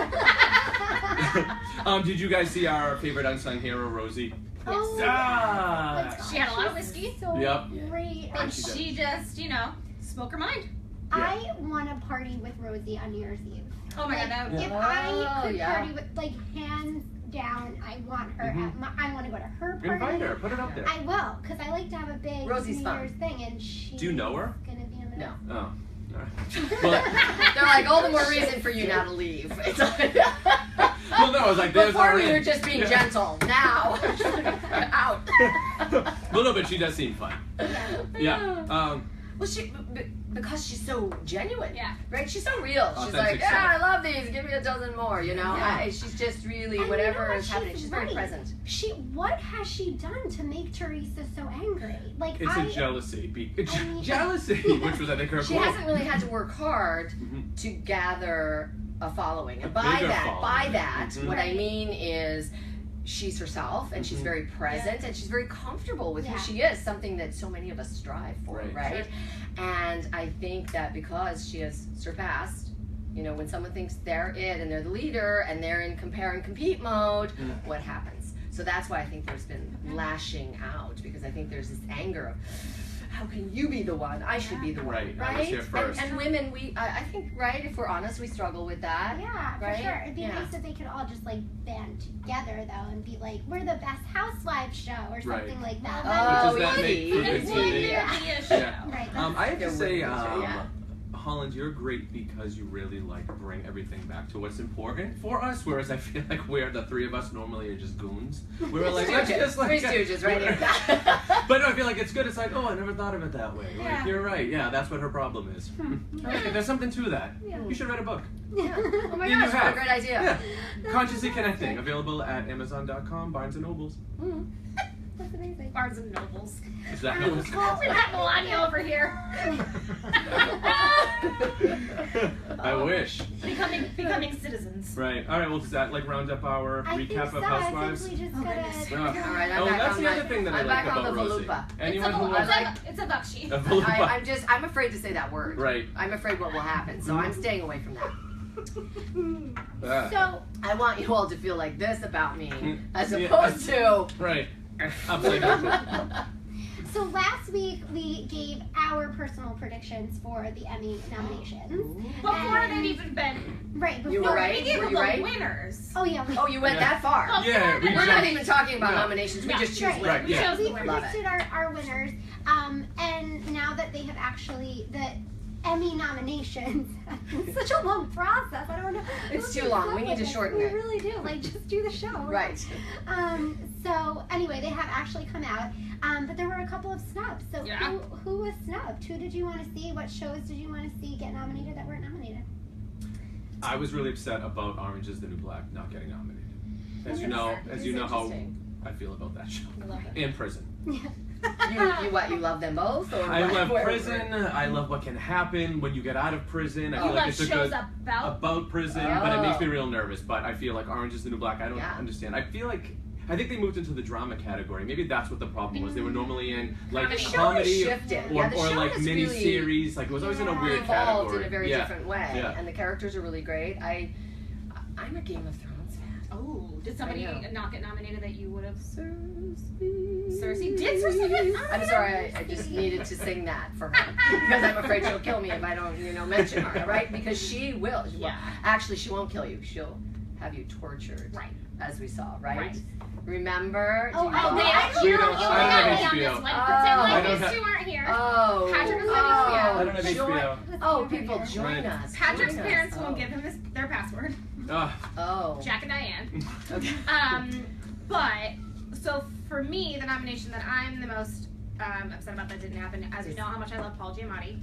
Speaker 3: Did you guys see our favorite unsung hero, Rosie?
Speaker 1: Oh,
Speaker 3: Ah.
Speaker 1: yes.
Speaker 4: She had a lot of
Speaker 1: She's
Speaker 4: whiskey.
Speaker 1: So
Speaker 3: Yep.
Speaker 1: great.
Speaker 3: And
Speaker 4: And
Speaker 3: she
Speaker 4: she just, spoke her mind.
Speaker 1: I want to party with Rosie on New Year's Eve.
Speaker 4: Oh my god, that would
Speaker 1: If
Speaker 2: Oh,
Speaker 1: I could
Speaker 2: yeah.
Speaker 1: party with, like, hands down, I want her.
Speaker 3: Mhm.
Speaker 1: I want to go to her party.
Speaker 3: Invite her. Put it up there.
Speaker 1: I will, because I like to have a big
Speaker 2: Rosie's
Speaker 1: New
Speaker 2: fun.
Speaker 1: Year's thing, and she.
Speaker 3: Do you know her?
Speaker 1: Gonna be in the.
Speaker 2: No.
Speaker 3: Oh. All right. Well,
Speaker 2: They're like, all the more reason for you now to leave. It's like,
Speaker 3: well, no, I was like, there's
Speaker 2: before
Speaker 3: already.
Speaker 2: we were just being
Speaker 3: Yeah.
Speaker 2: gentle. Now, out.
Speaker 3: Well, no, but she does seem fun.
Speaker 1: Yeah.
Speaker 3: Yeah.
Speaker 2: Well, because she's so genuine.
Speaker 4: Yeah.
Speaker 2: Right? She's so real. She's
Speaker 3: Authentic
Speaker 2: like, yeah,
Speaker 3: self.
Speaker 2: I love these. Give me a dozen more. You know.
Speaker 1: Yeah.
Speaker 2: She's just really
Speaker 1: And you
Speaker 2: whatever
Speaker 1: know what?
Speaker 2: is happening. She's very
Speaker 1: right.
Speaker 2: present.
Speaker 1: What has she done to make Teresa so angry? Like,
Speaker 3: It's a jealousy.
Speaker 1: I mean-
Speaker 3: Jealousy, which was, I think, her
Speaker 2: She
Speaker 3: quote.
Speaker 2: hasn't really had to work hard
Speaker 3: Mhm.
Speaker 2: to gather a following, and
Speaker 3: A
Speaker 2: by
Speaker 3: bigger
Speaker 2: that,
Speaker 3: following. Mhm.
Speaker 2: what I mean is. She's herself, and she's
Speaker 3: Mhm.
Speaker 2: very present, and she's very comfortable with
Speaker 1: Yeah.
Speaker 2: who she is. Something that so many of us strive for,
Speaker 3: Right.
Speaker 2: right? And I think that because she has surpassed, when someone thinks they're it and they're the leader and they're in compare and compete mode,
Speaker 3: Mm.
Speaker 2: what happens? So that's why I think there's been lashing out, because I think there's this anger of, how can you be the one? I should be the one,
Speaker 3: Right,
Speaker 2: right?
Speaker 3: I was here first.
Speaker 2: And women, I think, right, if we're honest, we struggle with that.
Speaker 1: Yeah, for
Speaker 2: Right?
Speaker 1: sure. It'd be
Speaker 2: Yeah.
Speaker 1: nice if they could all just like band together though and be like, we're the best housewives show or something like that.
Speaker 2: Oh,
Speaker 3: Which does that make for good
Speaker 2: easy.
Speaker 3: TV?
Speaker 4: Yeah.
Speaker 1: Right.
Speaker 3: I have to
Speaker 2: There
Speaker 3: say,
Speaker 2: would be, yeah.
Speaker 3: Holland, you're great because you really bring everything back to what's important for us. Whereas I feel like where the three of us normally are just goons. We were like, let's just
Speaker 2: Three Stooges, right?
Speaker 3: But no, I feel like it's good. It's like, oh, I never thought of it that way.
Speaker 4: Yeah.
Speaker 3: Like, you're right. Yeah, that's what her problem is. Okay, there's something to that.
Speaker 1: Yeah.
Speaker 3: You should write a book.
Speaker 2: Oh my
Speaker 3: Yeah, you
Speaker 2: gosh, what a
Speaker 3: have.
Speaker 2: great idea.
Speaker 3: Yeah. Consciously Connecting, available at Amazon.com, Barnes & Nobles.
Speaker 2: Mm.
Speaker 1: That's amazing.
Speaker 4: Barnes and Nobles.
Speaker 3: Is that what it's
Speaker 1: Well,
Speaker 4: We got Melania over here.
Speaker 3: I wish.
Speaker 4: Becoming citizens.
Speaker 3: Right. All right. Well, does that like round up our
Speaker 1: I think
Speaker 3: recap
Speaker 1: so.
Speaker 3: of Housewives?
Speaker 1: I think we just
Speaker 4: goodness.
Speaker 1: gotta.
Speaker 3: Oh.
Speaker 2: All right, I'm
Speaker 3: Oh,
Speaker 2: back
Speaker 3: that's
Speaker 2: on
Speaker 3: the
Speaker 2: my,
Speaker 3: other thing that I
Speaker 2: I'm
Speaker 3: like
Speaker 2: back on
Speaker 3: about
Speaker 2: the
Speaker 3: Rosie.
Speaker 2: Valupa.
Speaker 3: Anyone who loves
Speaker 4: It's a Vuxie.
Speaker 3: a Valupa.
Speaker 2: I'm afraid to say that word.
Speaker 3: Right.
Speaker 2: I'm afraid what will happen, so I'm staying away from that.
Speaker 1: So
Speaker 2: I want you all to feel like this about me, as
Speaker 3: Yeah.
Speaker 2: opposed to.
Speaker 3: Right. Upside down.
Speaker 1: So last week we gave our personal predictions for the Emmy nominations.
Speaker 4: Before they've even been.
Speaker 1: Right.
Speaker 2: You were
Speaker 1: before-
Speaker 2: right.
Speaker 4: We gave
Speaker 2: Were
Speaker 4: them
Speaker 2: you
Speaker 4: the
Speaker 2: right?
Speaker 4: winners.
Speaker 1: Oh yeah.
Speaker 2: Oh, you went
Speaker 3: Yeah.
Speaker 2: that far.
Speaker 3: Yeah, we
Speaker 2: We're not
Speaker 3: jumped.
Speaker 2: even talking about
Speaker 4: No.
Speaker 2: nominations. We
Speaker 4: No.
Speaker 2: just choose
Speaker 1: Right.
Speaker 3: Right,
Speaker 2: winners.
Speaker 4: We
Speaker 3: yeah.
Speaker 4: chose
Speaker 1: We
Speaker 4: the winners.
Speaker 1: predicted our winners, and now that they have actually the Emmy nominations, it's such a long process. I don't know.
Speaker 2: It's
Speaker 1: Who
Speaker 2: too long.
Speaker 1: keeps
Speaker 2: We
Speaker 1: up
Speaker 2: need to
Speaker 1: with
Speaker 2: shorten
Speaker 1: We
Speaker 2: it.
Speaker 1: really do. Like, just do the show.
Speaker 2: Right.
Speaker 1: So anyway, they have actually come out, but there were a couple of snubs. So
Speaker 4: Yeah.
Speaker 1: who was snubbed? Who did you want to see? What shows did you want to see get nominated that weren't nominated?
Speaker 3: I was really upset about Orange is the New Black not getting nominated. As you know how
Speaker 2: Interesting.
Speaker 3: I feel about that show.
Speaker 4: I love it.
Speaker 3: In Prison.
Speaker 2: You what? You love them both, or
Speaker 3: I
Speaker 2: what?
Speaker 3: love
Speaker 2: Where-
Speaker 3: Prison. I love what can happen when you get out of prison. I
Speaker 4: You
Speaker 3: feel like
Speaker 4: love
Speaker 3: it's a
Speaker 4: shows
Speaker 3: good about prison, but it makes me real nervous. But I feel like Orange is the New Black. I don't
Speaker 2: Yeah.
Speaker 3: understand. I think they moved into the drama category. Maybe that's what the problem was. They were normally in like
Speaker 4: The
Speaker 2: show
Speaker 3: comedy
Speaker 2: shifted.
Speaker 3: or,
Speaker 2: Yeah, the
Speaker 3: or
Speaker 2: show
Speaker 3: like
Speaker 2: has
Speaker 3: mini
Speaker 2: really
Speaker 3: series. Like it was always in a weird
Speaker 2: evolved
Speaker 3: category.
Speaker 2: in a very
Speaker 3: yeah.
Speaker 2: different way,
Speaker 3: Yeah.
Speaker 2: and the characters are really great. I'm a Game of Thrones fan.
Speaker 4: Oh, did somebody
Speaker 2: I know.
Speaker 4: not get nominated that you would have?
Speaker 2: Cersei.
Speaker 4: Cersei did. Cersei get
Speaker 2: I'm sorry, I just needed to sing that for her because I'm afraid she'll kill me if I don't, mention her, right? Because she will.
Speaker 4: Yeah.
Speaker 2: Actually, she won't kill you. She'll have you tortured,
Speaker 4: Right.
Speaker 2: as we saw, right?
Speaker 4: Right.
Speaker 2: Remember?
Speaker 1: Oh,
Speaker 2: Do you
Speaker 1: I-
Speaker 2: watch?
Speaker 1: they
Speaker 3: actually don't- I don't have
Speaker 4: on
Speaker 3: HBO.
Speaker 4: this one.
Speaker 2: Oh.
Speaker 4: Pretend
Speaker 3: I
Speaker 4: like
Speaker 3: don't
Speaker 4: these
Speaker 3: have-
Speaker 4: two aren't here.
Speaker 2: Oh.
Speaker 4: Patrick was on
Speaker 2: oh.
Speaker 4: HBO.
Speaker 3: I don't have
Speaker 2: Join-
Speaker 3: HBO.
Speaker 2: Oh, people, join
Speaker 3: Right.
Speaker 2: us.
Speaker 4: Patrick's
Speaker 2: join us.
Speaker 4: parents
Speaker 2: Oh.
Speaker 4: won't give him their password.
Speaker 2: Oh.
Speaker 4: Jack and Diane.
Speaker 2: Okay.
Speaker 4: But so for me, the nomination that I'm the most upset about that didn't happen, as you know how much I love Paul Giamatti,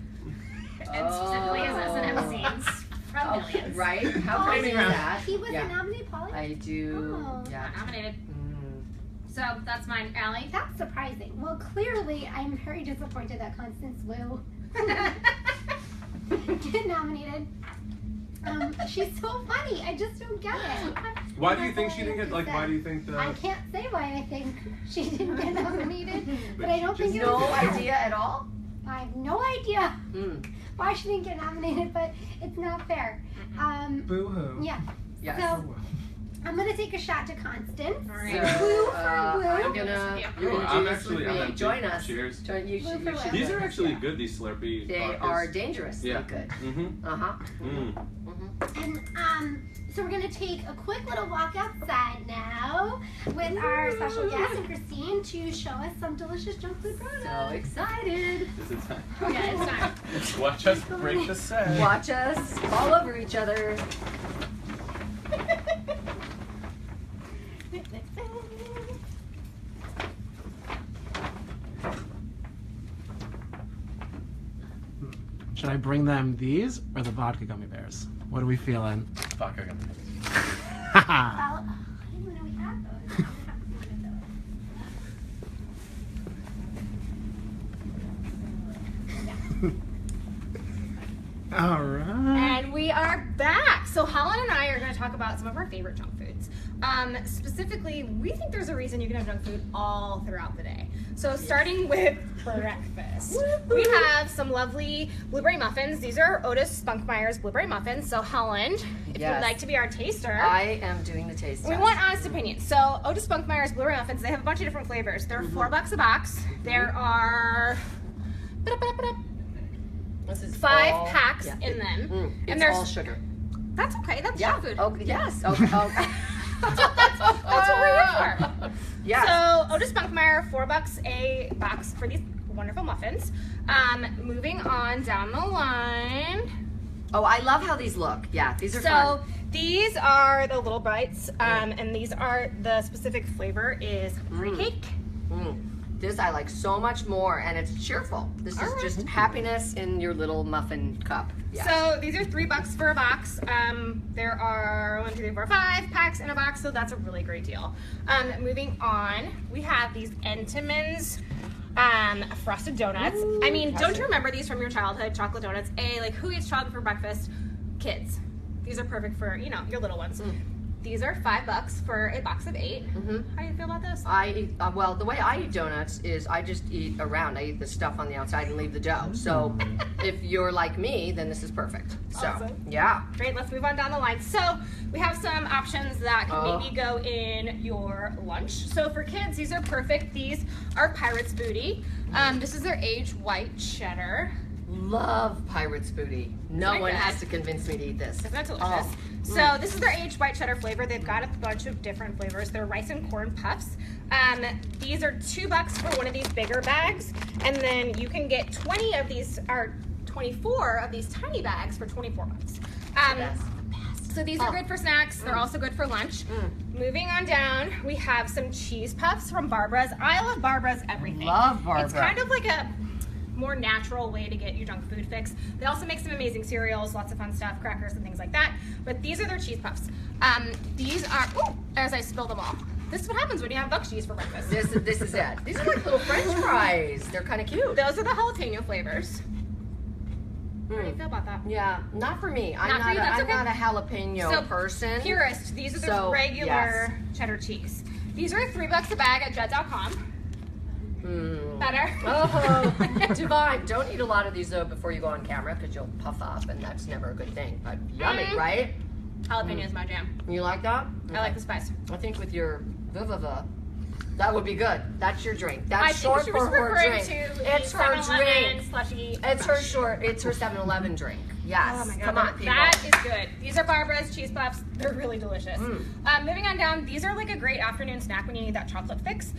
Speaker 4: and specifically his S&M scenes from
Speaker 2: Oh,
Speaker 4: Millions.
Speaker 2: right? How
Speaker 1: Oh,
Speaker 2: crazy is that?
Speaker 1: He wasn't
Speaker 2: Yeah.
Speaker 1: nominated, Polly?
Speaker 2: I do.
Speaker 1: Oh.
Speaker 2: Yeah.
Speaker 4: Not nominated.
Speaker 2: Mm.
Speaker 4: So that's mine, Allie.
Speaker 1: That's surprising. Well, clearly, I'm very disappointed that Constance Wu get nominated. She's so funny. I just don't get it.
Speaker 3: Why do you think she didn't get? Like, why do you think
Speaker 1: I
Speaker 3: the?
Speaker 1: can't say why I think she didn't get nominated, but I don't
Speaker 3: Just
Speaker 1: think it
Speaker 2: No
Speaker 1: was.
Speaker 2: idea at all?
Speaker 1: I have no idea
Speaker 2: Mm.
Speaker 1: why she didn't get nominated, but it's not fair.
Speaker 3: Boo hoo.
Speaker 1: Yeah.
Speaker 2: Yes.
Speaker 1: So I'm gonna take a shot to Constance.
Speaker 4: All right.
Speaker 1: Woo for
Speaker 2: I'm
Speaker 1: Woo.
Speaker 2: gonna.
Speaker 4: Yeah.
Speaker 2: You're
Speaker 3: Oh,
Speaker 2: gonna
Speaker 3: I'm
Speaker 2: do this
Speaker 3: actually.
Speaker 2: with
Speaker 3: I'm
Speaker 2: me.
Speaker 3: a big-
Speaker 2: Join us.
Speaker 3: Cheers.
Speaker 2: Join you. Should,
Speaker 1: Woo
Speaker 2: you
Speaker 1: for
Speaker 2: should
Speaker 1: Woo.
Speaker 3: These
Speaker 2: join
Speaker 3: are
Speaker 2: us,
Speaker 3: actually
Speaker 2: yeah.
Speaker 3: good. These Slurpee.
Speaker 2: They
Speaker 3: vodkas.
Speaker 2: are dangerously
Speaker 3: Yeah.
Speaker 2: good.
Speaker 3: Mm-hmm.
Speaker 2: Uh huh.
Speaker 3: Mm.
Speaker 1: And so we're gonna take a quick little walk outside now with our special guest and Christine to show us some delicious junk food products.
Speaker 2: So excited.
Speaker 3: Is it time?
Speaker 4: Yeah, it's time.
Speaker 3: Watch us break the set.
Speaker 2: Watch us fall over each other.
Speaker 5: Should I bring them these or the vodka gummy bears? What are we feeling?
Speaker 3: Vodka gummy.
Speaker 1: Well, I didn't even know we had those.
Speaker 5: All right.
Speaker 4: And we are back. So Holland and I are going to talk about some of our favorite junk foods. Specifically, we think there's a reason you can have junk food all throughout the day. So starting with breakfast, we have some lovely blueberry muffins. These are Otis Spunkmeyer's blueberry muffins. So Holland, if
Speaker 2: Yes.
Speaker 4: you'd like to be our taster,
Speaker 2: I am doing the taste
Speaker 4: we
Speaker 2: test.
Speaker 4: want honest opinions. So Otis Spunkmeyer's blueberry muffins, they have a bunch of different flavors. They're $4 a box. There are
Speaker 2: This is
Speaker 4: 5
Speaker 2: all-
Speaker 4: packs
Speaker 2: yeah.
Speaker 4: in them.
Speaker 2: Mm,
Speaker 4: And
Speaker 2: it's
Speaker 4: there's
Speaker 2: all sugar.
Speaker 4: That's okay. That's
Speaker 2: Yeah.
Speaker 4: junk food.
Speaker 2: Oh, yes. Okay. Okay.
Speaker 4: That's what we're here for.
Speaker 2: Yes.
Speaker 4: So Otis Spunkmeyer, $4 a box for these wonderful muffins. Moving on down the line.
Speaker 2: Oh, I love how these look. Yeah, these are
Speaker 4: So
Speaker 2: fun.
Speaker 4: these are the little bites, and these are the specific flavor is free cake.
Speaker 2: Mm. This I like so much more, and it's cheerful. This is just happiness in your little muffin cup. Yes.
Speaker 4: So these are $3 for a box. There are 1, 2, 3, 4, 5 packs in a box, so that's a really great deal. Moving on, we have these Entenmann's frosted donuts.
Speaker 2: Ooh,
Speaker 4: I mean, don't you remember these from your childhood? Chocolate donuts. Like who eats chocolate for breakfast? Kids. These are perfect for, you know, your little ones. These are $5 for a box of 8. How do you feel about this?
Speaker 2: I eat, well, the way I eat donuts is I just eat around. I eat the stuff on the outside and leave the dough. So if you're like me, then this is perfect. So,
Speaker 4: Awesome.
Speaker 2: yeah.
Speaker 4: Great, let's move on down the line. So we have some options that can maybe go in your lunch. So for kids, these are perfect. These are Pirate's Booty. This is their aged white cheddar.
Speaker 2: Love Pirate's Booty. No
Speaker 4: Like
Speaker 2: one
Speaker 4: that.
Speaker 2: has to convince me to eat this.
Speaker 4: Isn't that delicious? So this is their aged white cheddar flavor. They've got a bunch of different flavors. They're rice and corn puffs. These are $2 for one of these bigger bags, and then you can get 20 of these, or 24 of these tiny bags for $24. So these are good for snacks. They're also good for lunch. Moving on down, we have some cheese puffs from Barbara's. I love Barbara's everything.
Speaker 2: Love Barbara.
Speaker 4: It's kind of like a more natural way to get your junk food fix. They also make some amazing cereals, lots of fun stuff, crackers and things like that. But these are their cheese puffs. These are, as I spill them all. This is what happens when you have buck cheese for breakfast.
Speaker 2: This is it. These are like little French fries. They're kind of cute.
Speaker 4: Those are the jalapeno flavors. How do you feel about that?
Speaker 2: Yeah, not for me. I'm
Speaker 4: Not for you, that's okay.
Speaker 2: not a jalapeno person.
Speaker 4: Purist, these are the regular cheddar cheese. These are $3 a bag at Jet.com. Better?
Speaker 2: Oh, divine. Don't eat a lot of these though before you go on camera because you'll puff up and that's never a good thing. But yummy, right?
Speaker 4: Jalapeno is my jam.
Speaker 2: You like that?
Speaker 4: I like the spice.
Speaker 2: I think with your that would be good. That's your drink.
Speaker 4: I
Speaker 2: That's
Speaker 4: think
Speaker 2: short
Speaker 4: she
Speaker 2: for
Speaker 4: was
Speaker 2: her
Speaker 4: referring
Speaker 2: drink.
Speaker 4: to
Speaker 2: It's her
Speaker 4: 7-Eleven
Speaker 2: drink.
Speaker 4: Slushie.
Speaker 2: It's her 7-Eleven drink. Yes.
Speaker 4: Oh my god,
Speaker 2: Come on, people.
Speaker 4: that is good. These are Barbara's cheese puffs. They're really delicious. Moving on down, these are like a great afternoon snack when you need that chocolate fix.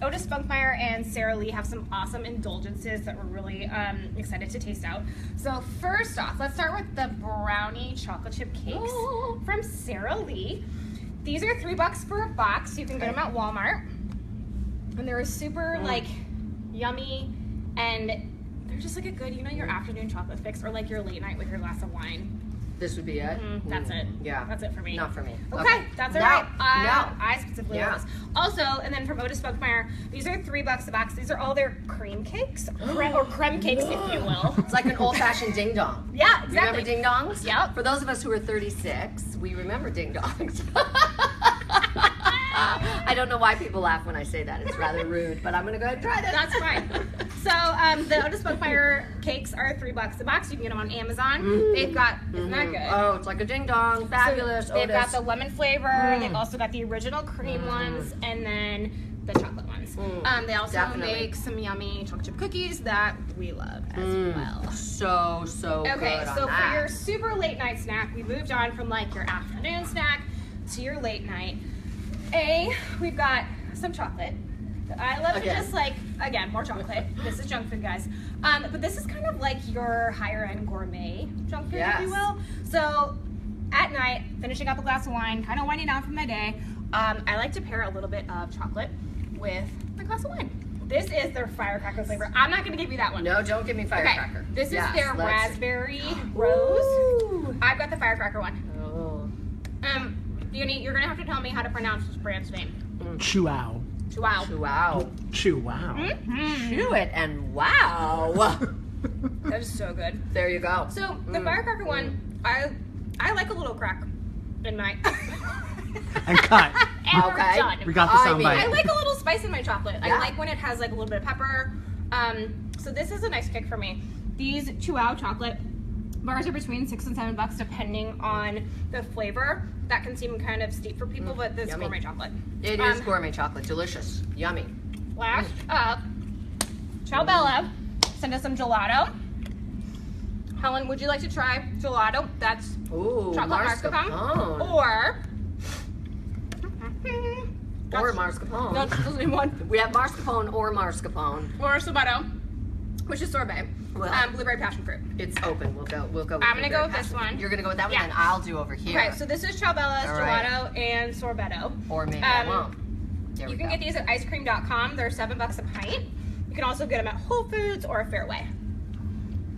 Speaker 4: Otis Spunkmeyer and Sarah Lee have some awesome indulgences that we're really excited to taste out. So first off, let's start with the brownie chocolate chip cakes from Sarah Lee. These are $3 for a box. You can get them at Walmart. And they're super like yummy, and they're just like a good, you know, your afternoon chocolate fix or like your late night with your glass of wine.
Speaker 2: This would be it?
Speaker 4: That's it.
Speaker 2: Yeah.
Speaker 4: That's it for me.
Speaker 2: Not for me.
Speaker 4: Okay, that's all right.
Speaker 2: No.
Speaker 4: I specifically love this. Also, and then from Otis Spunkmeyer, these are $3 a box. These are all their cream cakes, or creme cakes, if you will.
Speaker 2: It's like an old-fashioned ding-dong.
Speaker 4: Yeah,
Speaker 2: You
Speaker 4: exactly.
Speaker 2: remember ding-dongs?
Speaker 4: Yep.
Speaker 2: For those of us who are 36, we remember ding-dongs. I don't know why people laugh when I say that. It's rather rude, but I'm going to go ahead and try this.
Speaker 4: That's fine. So the Otis Spunkmeyer cakes are $3 a box. You can get them on Amazon. They've got, isn't that good?
Speaker 2: Oh, it's like a ding-dong. Fabulous.
Speaker 4: So they've got
Speaker 2: Otis.
Speaker 4: the lemon flavor. They've also got the original cream ones, and then the chocolate ones. They also
Speaker 2: Definitely.
Speaker 4: make some yummy chocolate chip cookies that we love as well.
Speaker 2: So
Speaker 4: Okay,
Speaker 2: good on
Speaker 4: so
Speaker 2: that.
Speaker 4: for your super late night snack, we moved on from like your afternoon snack to your late night. We've got some chocolate. I love to just like, again, more chocolate. This is junk food, guys. But this is kind of like your higher end gourmet junk food, if you will. So at night, finishing up a glass of wine, kind of winding down from my day, I like to pair a little bit of chocolate with a glass of wine. This is their firecracker flavor. I'm not going to give you that one.
Speaker 2: No, don't give me firecracker.
Speaker 4: Okay, this is their
Speaker 2: let's-
Speaker 4: raspberry rose. I've got the firecracker one.
Speaker 2: Oh.
Speaker 4: You're gonna have to tell me how to pronounce this brand's name.
Speaker 5: Chuao.
Speaker 4: Chuao.
Speaker 2: Wow.
Speaker 5: Chuao.
Speaker 2: Chew it and wow.
Speaker 4: That is so good.
Speaker 2: There you go.
Speaker 4: So the firecracker one, I like a little crack in my.
Speaker 5: And cut.
Speaker 4: And we're
Speaker 2: Okay.
Speaker 4: done.
Speaker 5: We got the
Speaker 2: I mean,
Speaker 5: soundbite.
Speaker 4: I like a little spice in my chocolate.
Speaker 2: Yeah.
Speaker 4: I like when it has like a little bit of pepper. So this is a nice kick for me. These Chuao chocolate bars are between $6 and $7 depending on the flavor. That can seem kind of steep for people, but this is
Speaker 2: Yummy.
Speaker 4: gourmet chocolate.
Speaker 2: It is gourmet chocolate. Delicious. Yummy.
Speaker 4: Last up, Ciao Bella sent us some gelato. Helen, would you like to try gelato? That's
Speaker 2: Ooh,
Speaker 4: chocolate mascarpone. Or
Speaker 2: mascarpone.
Speaker 4: That's the same one.
Speaker 2: We have mascarpone or mascarpone.
Speaker 4: Or sorbetto, which is sorbet.
Speaker 2: Well,
Speaker 4: Blueberry passion fruit.
Speaker 2: it's open. We'll go. With
Speaker 4: I'm gonna go
Speaker 2: blueberry
Speaker 4: with this
Speaker 2: passion.
Speaker 4: one.
Speaker 2: You're gonna go with that one,
Speaker 4: Yeah.
Speaker 2: and I'll do over here.
Speaker 4: Okay, so this is Ciao Bella's
Speaker 2: All right.
Speaker 4: gelato and sorbetto.
Speaker 2: Or maybe I won't. There
Speaker 4: You
Speaker 2: we
Speaker 4: can
Speaker 2: go.
Speaker 4: get these at icecream.com. They're $7 a pint. You can also get them at Whole Foods or Fairway.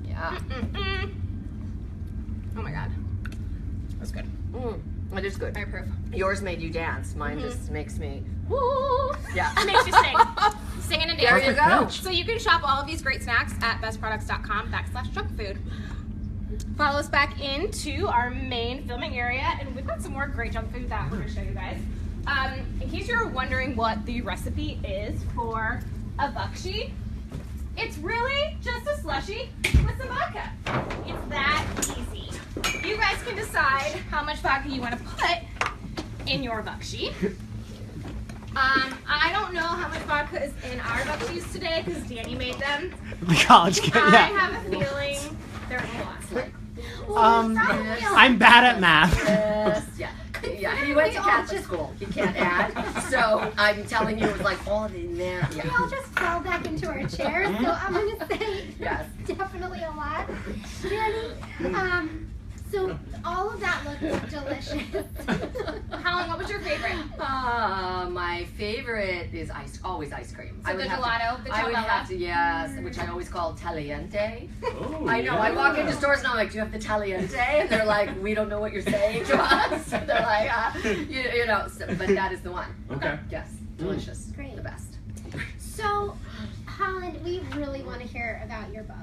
Speaker 2: Yeah.
Speaker 4: Oh my God. That's good.
Speaker 2: It is good.
Speaker 4: I approve.
Speaker 2: Yours made you dance. Mine just makes me woo. Yeah.
Speaker 4: It makes you sing. Singing and
Speaker 2: There
Speaker 4: dancing.
Speaker 2: you go.
Speaker 5: pitch.
Speaker 4: So you can shop all of these great snacks at bestproducts.com/junkfood. Follow us back into our main filming area, and we've got some more great junk food that we're going to show you guys. In case you're wondering what the recipe is for a bakshi, it's really just a slushie with some vodka. It's that easy. You guys can decide how much vodka you want to put in your bakshi. I don't know how much vodka is in our bakshis today because Danny made them.
Speaker 5: The college kid,
Speaker 4: I
Speaker 5: yeah.
Speaker 4: have a feeling there's a lot.
Speaker 5: I'm bad at math.
Speaker 2: Yes, yeah. He went to Catholic school. He can't add. So I'm telling you, it was like all in there.
Speaker 1: We
Speaker 2: Yeah.
Speaker 1: all just fell back into our chairs, so I'm gonna say
Speaker 2: Yes.
Speaker 1: definitely a lot. Danny, so all of that looked delicious.
Speaker 4: Helen, what was your favorite?
Speaker 2: My favorite is always ice cream.
Speaker 4: So the gelato, the
Speaker 2: I would
Speaker 4: ciambella.
Speaker 2: have to, yes, which I always call taliente.
Speaker 3: Oh,
Speaker 2: I know. I walk into stores and I'm like, "Do you have the taliente?" And they're like, "We don't know what you're saying to us." They're like, you know. So, but that is the one.
Speaker 3: Okay.
Speaker 2: Yes, delicious.
Speaker 1: Great.
Speaker 2: The best.
Speaker 1: So, Holland, we really want to hear about your book.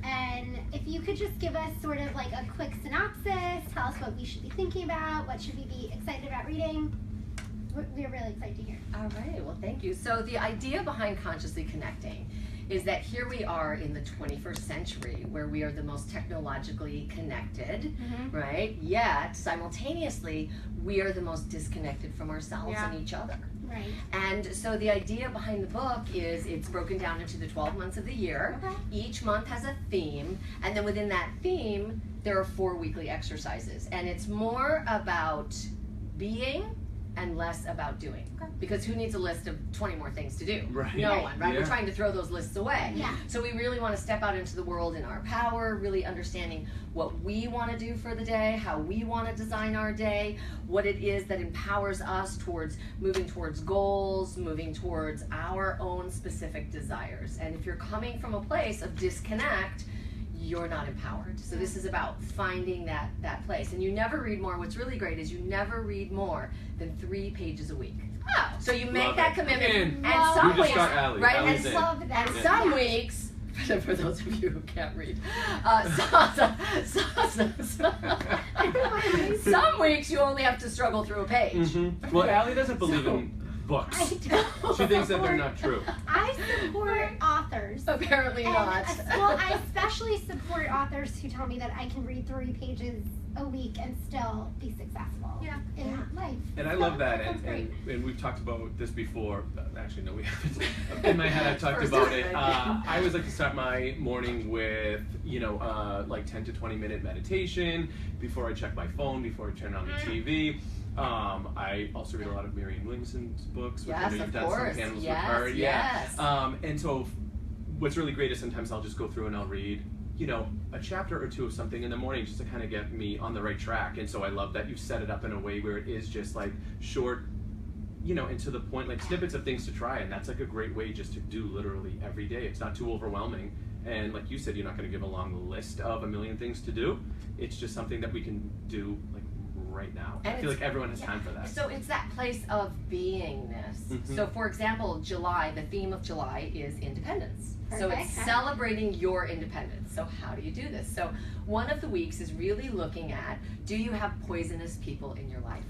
Speaker 1: And if you could just give us sort of like a quick synopsis, tell us what we should be thinking about, what should we be excited about reading. We're really excited to hear.
Speaker 2: All right, well, thank you. So the idea behind Consciously Connecting is that here we are in the 21st century where we are the most technologically connected, right? Yet, simultaneously, we are the most disconnected from ourselves and each other.
Speaker 1: Right.
Speaker 2: And so the idea behind the book is it's broken down into the 12 months of the year.
Speaker 1: Okay.
Speaker 2: Each month has a theme, and then within that theme, there are 4 weekly exercises. And it's more about being and less about doing.
Speaker 1: Okay.
Speaker 2: Because who needs a list of 20 more things to do?
Speaker 3: Right.
Speaker 2: No
Speaker 1: Right.
Speaker 2: one, right?
Speaker 3: Yeah.
Speaker 2: We're trying to throw those lists away.
Speaker 1: Yeah.
Speaker 2: So we really want to step out into the world in our power, really understanding what we want to do for the day, how we want to design our day, what it is that empowers us towards moving towards goals, moving towards our own specific desires. And if you're coming from a place of disconnect, you're not empowered. So this is about finding that place. And you never read more. What's really great is you never read more than 3 pages a week.
Speaker 4: Oh.
Speaker 2: So you make
Speaker 3: Love
Speaker 2: that
Speaker 3: it.
Speaker 2: commitment.
Speaker 3: In.
Speaker 2: And
Speaker 1: Love
Speaker 2: some
Speaker 3: You just
Speaker 2: weeks,
Speaker 3: got Allie.
Speaker 2: right?
Speaker 3: Allie's
Speaker 2: And
Speaker 3: in.
Speaker 1: Love that.
Speaker 2: and some weeks, for those of you who can't read, some weeks you only have to struggle through a page.
Speaker 3: Well, Allie doesn't believe in books.
Speaker 1: I don't.
Speaker 3: She thinks that they're not true.
Speaker 1: I support authors.
Speaker 2: Apparently
Speaker 1: And,
Speaker 2: not.
Speaker 1: well, I especially support authors who tell me that I can read 3 pages a week and still be successful in life.
Speaker 3: And I
Speaker 1: So,
Speaker 3: love that,
Speaker 1: that's great.
Speaker 3: and we've talked about this before. Actually, no, we haven't. In my head, I've talked
Speaker 2: First
Speaker 3: about
Speaker 2: time.
Speaker 3: it. I always like to start my morning with, like 10 to 20 minute meditation before I check my phone, before I turn on the TV. I also read a lot of Marianne Williamson's books, which I
Speaker 2: Yes,
Speaker 3: know you've
Speaker 2: of
Speaker 3: done
Speaker 2: course.
Speaker 3: some panels
Speaker 2: Yes,
Speaker 3: with her.
Speaker 2: yes.
Speaker 3: And so what's really great is sometimes I'll just go through and I'll read, a chapter or 2 of something in the morning just to kind of get me on the right track. And so I love that you set it up in a way where it is just like short, and to the point, like snippets of things to try. And that's like a great way just to do literally every day. It's not too overwhelming. And like you said, you're not going to give a long list of a million things to do. It's just something that we can do like right now.
Speaker 2: And
Speaker 3: I feel like everyone has time for that.
Speaker 2: So it's that place of beingness.
Speaker 3: Mhm.
Speaker 2: So for example, July, the theme of July is independence. So it's
Speaker 1: Perfect.
Speaker 2: celebrating your independence. So how do you do this? So one of the weeks is really looking at, do you have poisonous people in your life?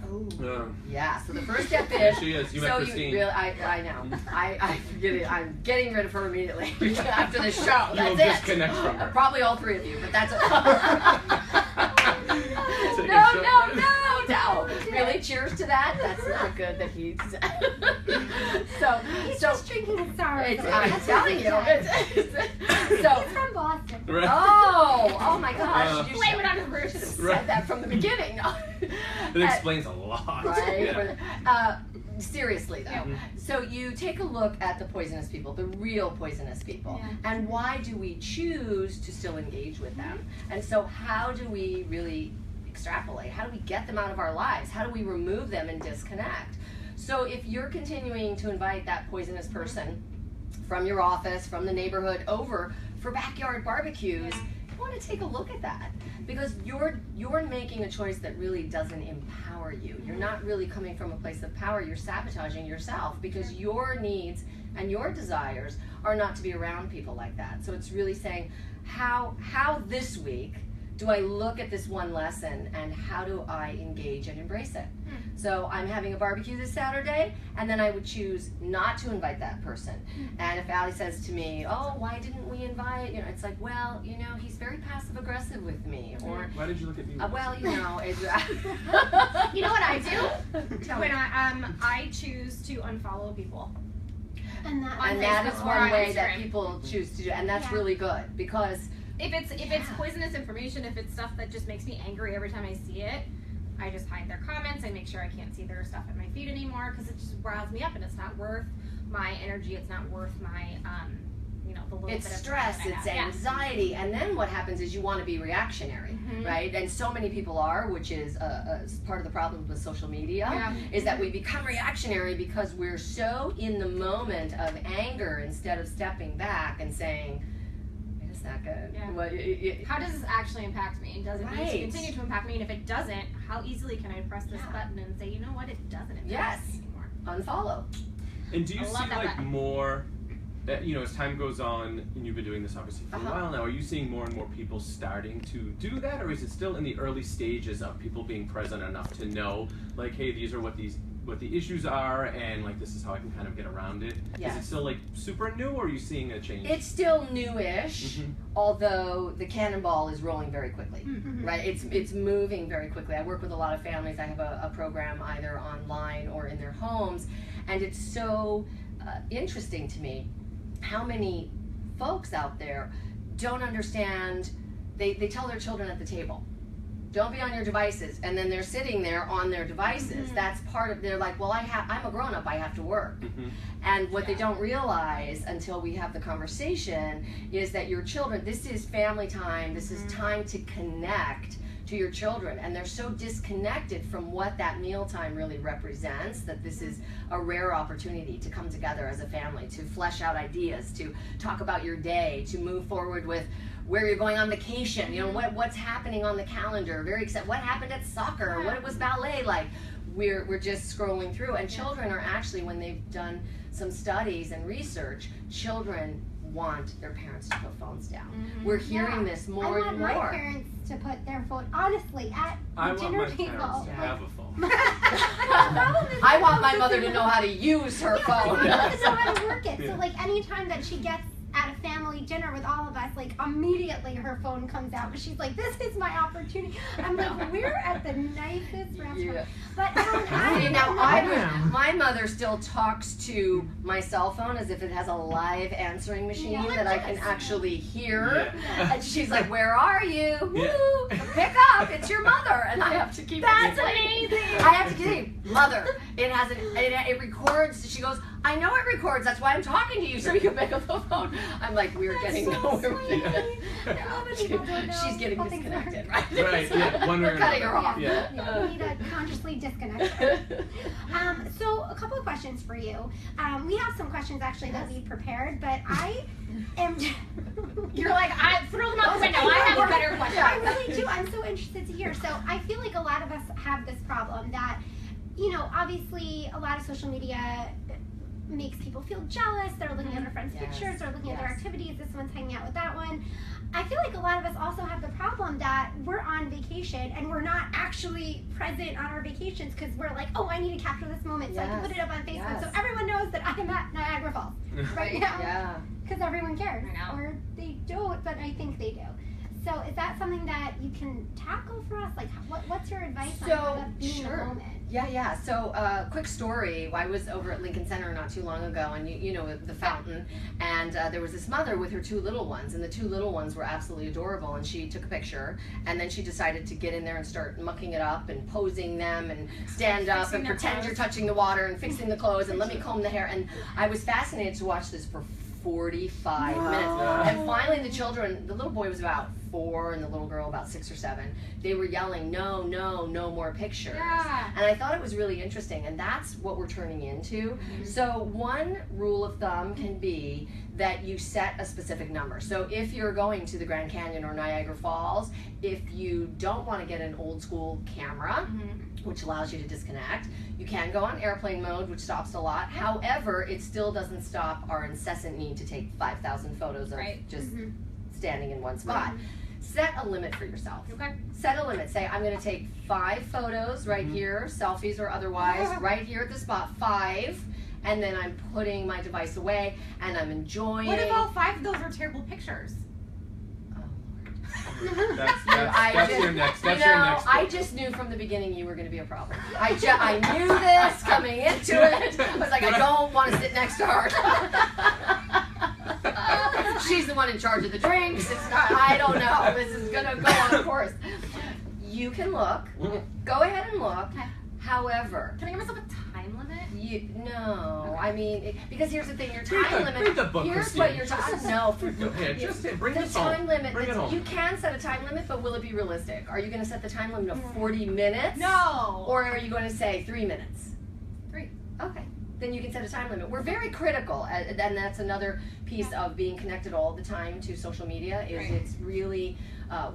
Speaker 2: Yeah, so the first step
Speaker 3: There
Speaker 2: is,
Speaker 3: she is. You met
Speaker 2: so
Speaker 3: Christine.
Speaker 2: you really, I know. I forget it. I'm getting rid of her immediately after this show.
Speaker 3: You
Speaker 2: That's
Speaker 3: will
Speaker 2: it.
Speaker 3: disconnect from her.
Speaker 2: Probably all 3 of you, but that's
Speaker 3: Take a
Speaker 2: no. Really, cheers to that. That's not good that he's.
Speaker 1: He's just drinking sour.
Speaker 2: I'm
Speaker 1: That's
Speaker 2: telling
Speaker 1: what
Speaker 2: you.
Speaker 1: he
Speaker 2: It's,
Speaker 1: does. He's from Boston.
Speaker 3: Right.
Speaker 2: oh my gosh! You
Speaker 4: Blame
Speaker 2: should
Speaker 4: it on his
Speaker 2: have
Speaker 4: roots.
Speaker 2: said that from the beginning.
Speaker 3: It explains a lot.
Speaker 2: Right?
Speaker 3: Yeah.
Speaker 2: Seriously though.
Speaker 3: Mhm.
Speaker 2: So you take a look at the poisonous people, the real poisonous people, and why do we choose to still engage with them? And so how do we really extrapolate? How do we get them out of our lives? How do we remove them and disconnect? So if you're continuing to invite that poisonous person from your office, from the neighborhood over for backyard barbecues, you want to take a look at that, because you're making a choice that really doesn't empower you. You're not really coming from a place of power. You're sabotaging yourself, because your needs and your desires are not to be around people like that. So it's really saying, how this week do I look at this one lesson, and how do I engage and embrace it? So I'm having a barbecue this Saturday, and then I would choose not to invite that person. And if Allie says to me, oh, why didn't we invite, it's like, well, he's very passive aggressive with me. Or,
Speaker 3: why did you look at me?
Speaker 2: Well, it's,
Speaker 4: you know what I do? When I choose to unfollow people.
Speaker 1: And
Speaker 2: that is one way that people choose to do, and that's really good, because
Speaker 4: if it's poisonous information, if it's stuff that just makes me angry every time I see it, I just hide their comments. I make sure I can't see their stuff at my feed anymore, because it just riles me up, and it's not worth my energy. It's not worth my the little
Speaker 2: it's
Speaker 4: bit of
Speaker 2: stress,
Speaker 4: time that I
Speaker 2: it's
Speaker 4: have.
Speaker 2: anxiety, and then what happens is you want to be reactionary, right? And so many people are, which is part of the problem with social media, is that we become reactionary because we're so in the moment of anger instead of stepping back and saying, wait a second,
Speaker 4: how does this actually impact me? Does it need to continue to impact me? And if it doesn't, how easily can I press this button and say, you know what, it doesn't impact me anymore?
Speaker 2: Unfollow.
Speaker 3: And do you see like
Speaker 4: button.
Speaker 3: more, as time goes on, and you've been doing this obviously for a while now, are you seeing more and more people starting to do that, or is it still in the early stages of people being present enough to know, like, hey, these are what the issues are, and like this is how I can kind of get around it? Is it still like super new, or are you seeing a change?
Speaker 2: It's still newish, although the cannonball is rolling very quickly, right? It's moving very quickly. I work with a lot of families. I have a program either online or in their homes, and it's so interesting to me how many folks out there don't understand. They tell their children at the table, don't be on your devices, and then they're sitting there on their devices. That's part of, they're like, well, I'm a grown-up, I have to work. And what they don't realize until we have the conversation is that your children, this is family time, this is time to connect to your children, and they're so disconnected from what that mealtime really represents, that this is a rare opportunity to come together as a family, to flesh out ideas, to talk about your day, to move forward with where you're going on vacation, what's happening on the calendar, very excited, what happened at soccer, what was ballet like. We're just scrolling through, and children are actually, when they've done some studies and research, children want their parents to put phones down. We're hearing this more and more.
Speaker 1: I want my parents to put their phone, honestly, at the dinner table.
Speaker 3: I want my parents to have a phone.
Speaker 2: I want my mother to know how to use her phone.
Speaker 1: She doesn't know how to work it. So like anytime that she gets at a family dinner with all of us, like immediately her phone comes out, but she's like, this is my opportunity. I'm like, we're at the nicest restaurant. But
Speaker 2: my mother still talks to my cell phone as if it has a live answering machine that I can actually hear. And she's like, where are you? Woo! Pick up, it's your mother. And I have to keep
Speaker 4: That's amazing.
Speaker 2: I have to keep mother. It records. She goes, I know it records, that's why I'm talking to you, so you pick up the phone. I'm like, we're getting nowhere with it. She's getting disconnected, right?
Speaker 3: Right,
Speaker 2: We're cutting her off.
Speaker 1: We need to consciously disconnect her. So a couple of questions for you. We have some questions actually that we prepared, but I am...
Speaker 4: You're like, I throw them out the window. I have a better question.
Speaker 1: I really do. I'm so interested to hear. So I feel like a lot of us have this problem that, obviously a lot of social media makes people feel jealous. They're looking at their friends' pictures, they're looking at their activities, this one's hanging out with that one. I feel like a lot of us also have the problem that we're on vacation and we're not actually present on our vacations because we're like, oh, I need to capture this moment so I can put it up on Facebook so everyone knows that I am at Niagara Falls right now. Because everyone cares. Or they don't, but I think they do. So is that something that you can tackle for us? Like, what's your advice on how to be in the moment?
Speaker 2: So quick story. I was over at Lincoln Center not too long ago, and you know the fountain, and there was this mother with her two little ones, and the two little ones were absolutely adorable, and she took a picture, and then she decided to get in there and start mucking it up and posing them and stand up and pretend you're touching the water and fixing the clothes and let me comb the hair, and I was fascinated to watch this for 45 minutes. And finally the little boy was about 4 and the little girl about 6 or 7, they were yelling, no, no, no more pictures.
Speaker 4: Yeah.
Speaker 2: And I thought it was really interesting, and that's what we're turning into. So one rule of thumb can be that you set a specific number. So if you're going to the Grand Canyon or Niagara Falls, if you don't want to get an old school camera, which allows you to disconnect, you can go on airplane mode, which stops a lot. However, it still doesn't stop our incessant need to take 5,000 photos of just standing in one spot. Set a limit for yourself.
Speaker 4: Okay.
Speaker 2: Set a limit. Say, I'm going to take 5 photos right here, selfies or otherwise, right here at the spot, 5, and then I'm putting my device away and I'm enjoying.
Speaker 4: What if all 5 of those are terrible pictures?
Speaker 3: That's your next. That's your next.
Speaker 2: I just knew from the beginning you were going to be a problem. I knew this coming into it. I was like, I don't want to sit next to her. She's the one in charge of the drinks. It's not. I don't know. This is going to go on course. You can look. Go ahead and look. However,
Speaker 4: Can I give myself a time limit?
Speaker 2: no. I mean, because here's the thing. Your time limit.
Speaker 3: Bring the book,
Speaker 2: Here's
Speaker 3: Christine.
Speaker 2: what your time. No.
Speaker 3: Just bring
Speaker 2: The
Speaker 3: this home.
Speaker 2: time limit.
Speaker 3: Bring it home.
Speaker 2: You can set a time limit, but will it be realistic? Are you going to set the time limit of 40 minutes?
Speaker 4: No.
Speaker 2: Or are you going to say 3 minutes?
Speaker 4: 3.
Speaker 2: Okay. Then you can set a time limit. We're very critical, and that's another piece of being connected all the time to social media. Is it's really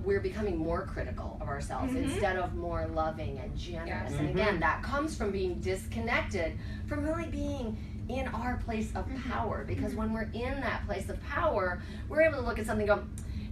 Speaker 2: we're becoming more critical of ourselves instead of more loving and generous. And again, that comes from being disconnected from really being in our place of power. Because when we're in that place of power, we're able to look at something and go,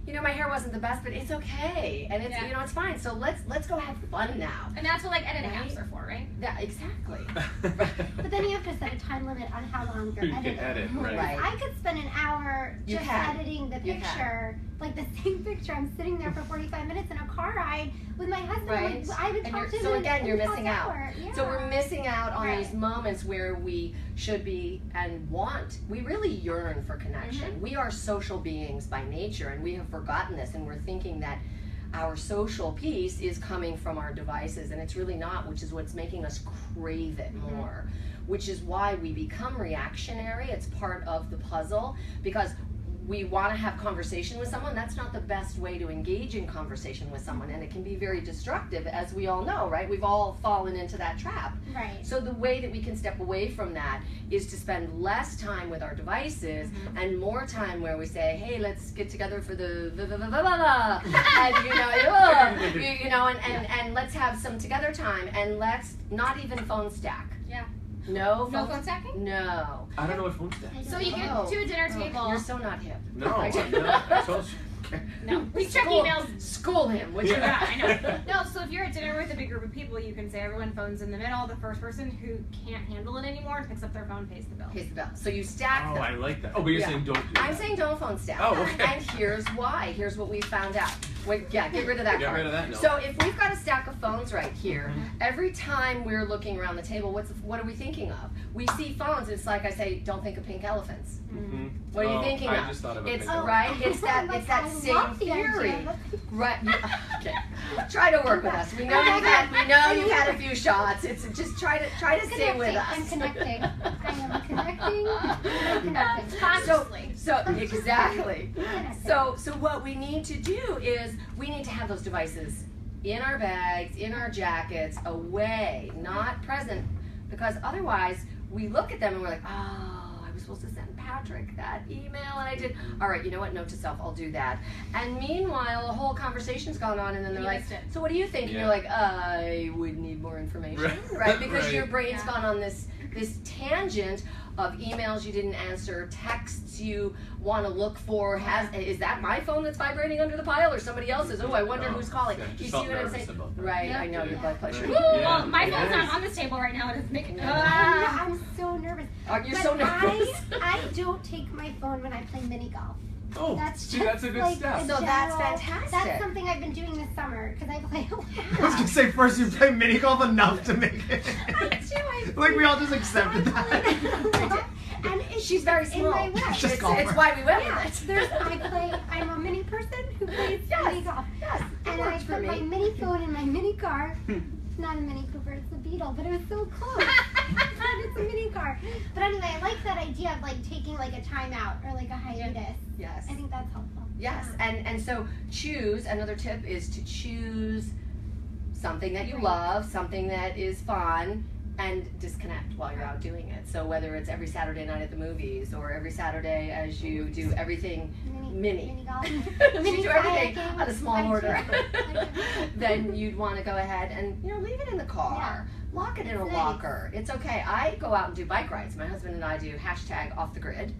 Speaker 2: you know, my hair wasn't the best, but it's okay, and it's you know, it's fine. So let's go have fun now.
Speaker 4: And that's what like editing apps are for, right?
Speaker 2: Yeah, exactly.
Speaker 1: But then you have to set a time limit on how long you're
Speaker 3: You can
Speaker 1: editing.
Speaker 3: edit, right.
Speaker 2: Right.
Speaker 1: I could spend an hour
Speaker 2: You
Speaker 1: just
Speaker 2: can.
Speaker 1: editing the
Speaker 2: You can.
Speaker 1: picture, like the same picture. I'm sitting there for 45 minutes in a car ride with my husband.
Speaker 2: Right.
Speaker 1: Like, I haven't
Speaker 2: And
Speaker 1: talked to him
Speaker 2: so
Speaker 1: in
Speaker 2: again, you're
Speaker 1: the past
Speaker 2: missing out.
Speaker 1: hour. Yeah.
Speaker 2: So we're missing out on
Speaker 1: Right.
Speaker 2: these moments where we should be and want. We really yearn for connection. We are social beings by nature, and we have forgotten this, and we're thinking that our social piece is coming from our devices, and it's really not, which is what's making us crave it more, which is why we become reactionary. It's part of the puzzle, because we want to have conversation with someone. That's not the best way to engage in conversation with someone, and it can be very destructive, as we all know, right? We've all fallen into that trap.
Speaker 1: Right.
Speaker 2: So the way that we can step away from that is to spend less time with our devices and more time where we say, hey, let's get together for the and you know, and let's have some together time, and let's not even phone stack.
Speaker 4: Yeah.
Speaker 2: No
Speaker 4: No phone stacking?
Speaker 2: No.
Speaker 3: I don't know what phone stack.
Speaker 4: So you get to a dinner table.
Speaker 2: You're so not hip.
Speaker 3: No, I told you.
Speaker 4: No, we check
Speaker 2: School-
Speaker 4: emails.
Speaker 2: School him, would you?
Speaker 4: Yeah, I know. No, so if you're at dinner with a big group of people, you can say everyone phones in the middle. The first person who can't handle it anymore picks up their phone, pays the bill.
Speaker 2: Pays the bill. So you stack
Speaker 3: Oh,
Speaker 2: them.
Speaker 3: I like that. Oh, but you're
Speaker 2: Yeah.
Speaker 3: saying don't do that.
Speaker 2: I'm saying don't phone stack.
Speaker 3: Oh, okay.
Speaker 2: And here's why. Here's what we found out. Wait, yeah, get rid of that
Speaker 3: Get
Speaker 2: card.
Speaker 3: rid of that, no.
Speaker 2: So if we've got a stack of phones right here, every time we're looking around the table, what are we thinking of? We see phones. It's like I say, don't think of pink elephants. What are you thinking
Speaker 3: I
Speaker 2: of?
Speaker 3: just thought of a
Speaker 2: It's
Speaker 3: pink
Speaker 2: right. It's that.
Speaker 1: Like,
Speaker 2: It's that
Speaker 1: I
Speaker 2: same
Speaker 1: love the idea
Speaker 2: theory.
Speaker 1: of a pink-
Speaker 2: Right. Okay. Try to work with us. We know you've had a few shots. It's just try to stay with us.
Speaker 1: I'm connecting. I am connecting. I'm connecting.
Speaker 4: Consciously.
Speaker 2: So exactly.
Speaker 1: Connecting.
Speaker 2: So what we need to do is we need to have those devices in our bags, in our jackets, away, not present, because otherwise we look at them and we're like, oh, I was supposed to send Patrick that email and I did. All right, you know what? Note to self, I'll do that. And meanwhile, a whole conversation's gone on, and then they're
Speaker 4: You
Speaker 2: like,
Speaker 4: missed it.
Speaker 2: so what do you think? And
Speaker 3: Yeah.
Speaker 2: you're like, I would need more information, right? Because
Speaker 3: Right.
Speaker 2: your brain's
Speaker 4: Yeah.
Speaker 2: gone on this tangent of emails you didn't answer, texts you want to look for. Is that my phone that's vibrating under the pile or somebody else's? Oh, I wonder
Speaker 3: No.
Speaker 2: who's calling.
Speaker 3: Yeah, just
Speaker 2: You see
Speaker 3: felt
Speaker 2: what I'm
Speaker 3: nervous
Speaker 2: saying?
Speaker 3: about that.
Speaker 2: Right,
Speaker 1: Yeah.
Speaker 2: I know your blood pressure.
Speaker 3: Right.
Speaker 4: Well, my
Speaker 3: it
Speaker 4: phone's
Speaker 3: is.
Speaker 4: not on this table right now. It's making.
Speaker 1: I'm so nervous.
Speaker 2: You're
Speaker 1: But
Speaker 2: so nervous.
Speaker 1: I don't take my phone when I play mini golf.
Speaker 3: Oh,
Speaker 1: That's
Speaker 3: see,
Speaker 1: just
Speaker 3: that's a good
Speaker 1: like
Speaker 3: step.
Speaker 1: a
Speaker 2: So that's
Speaker 1: general-
Speaker 2: fantastic.
Speaker 1: That's something I've been doing this summer because I play a lot.
Speaker 5: I was gonna say first you play mini golf enough to make it.
Speaker 1: I
Speaker 5: Like we all just accepted that.
Speaker 1: And it's
Speaker 2: She's very
Speaker 1: in
Speaker 2: small.
Speaker 1: my way.
Speaker 5: It's just
Speaker 2: It's
Speaker 5: golfer.
Speaker 2: why we went
Speaker 1: Yeah,
Speaker 2: with it.
Speaker 1: I'm a mini person who plays
Speaker 2: Yes.
Speaker 1: mini golf.
Speaker 2: Yes, it
Speaker 1: And I
Speaker 2: works for
Speaker 1: put my
Speaker 2: me.
Speaker 1: mini phone in my mini car. Not a Mini Cooper, it's a Beetle, but it was so close. It's a mini car. But But anyway, I like that idea of like taking like a timeout or like a hiatus.
Speaker 2: Yes.
Speaker 1: I think that's helpful.
Speaker 2: Yes, and so choose, another tip is to choose something that you love, something that is fun, and disconnect while you're out doing it. So whether it's every Saturday night at the movies or every Saturday as you do everything mini
Speaker 1: golf.
Speaker 2: you
Speaker 1: Mini
Speaker 2: do everything
Speaker 1: kayaking.
Speaker 2: on a small
Speaker 1: I
Speaker 2: order,
Speaker 1: do.
Speaker 2: then you'd want to go ahead and leave it in the car. Lock it in a
Speaker 1: Nice.
Speaker 2: locker. It's okay. I go out and do bike rides. My husband and I do #OffTheGrid.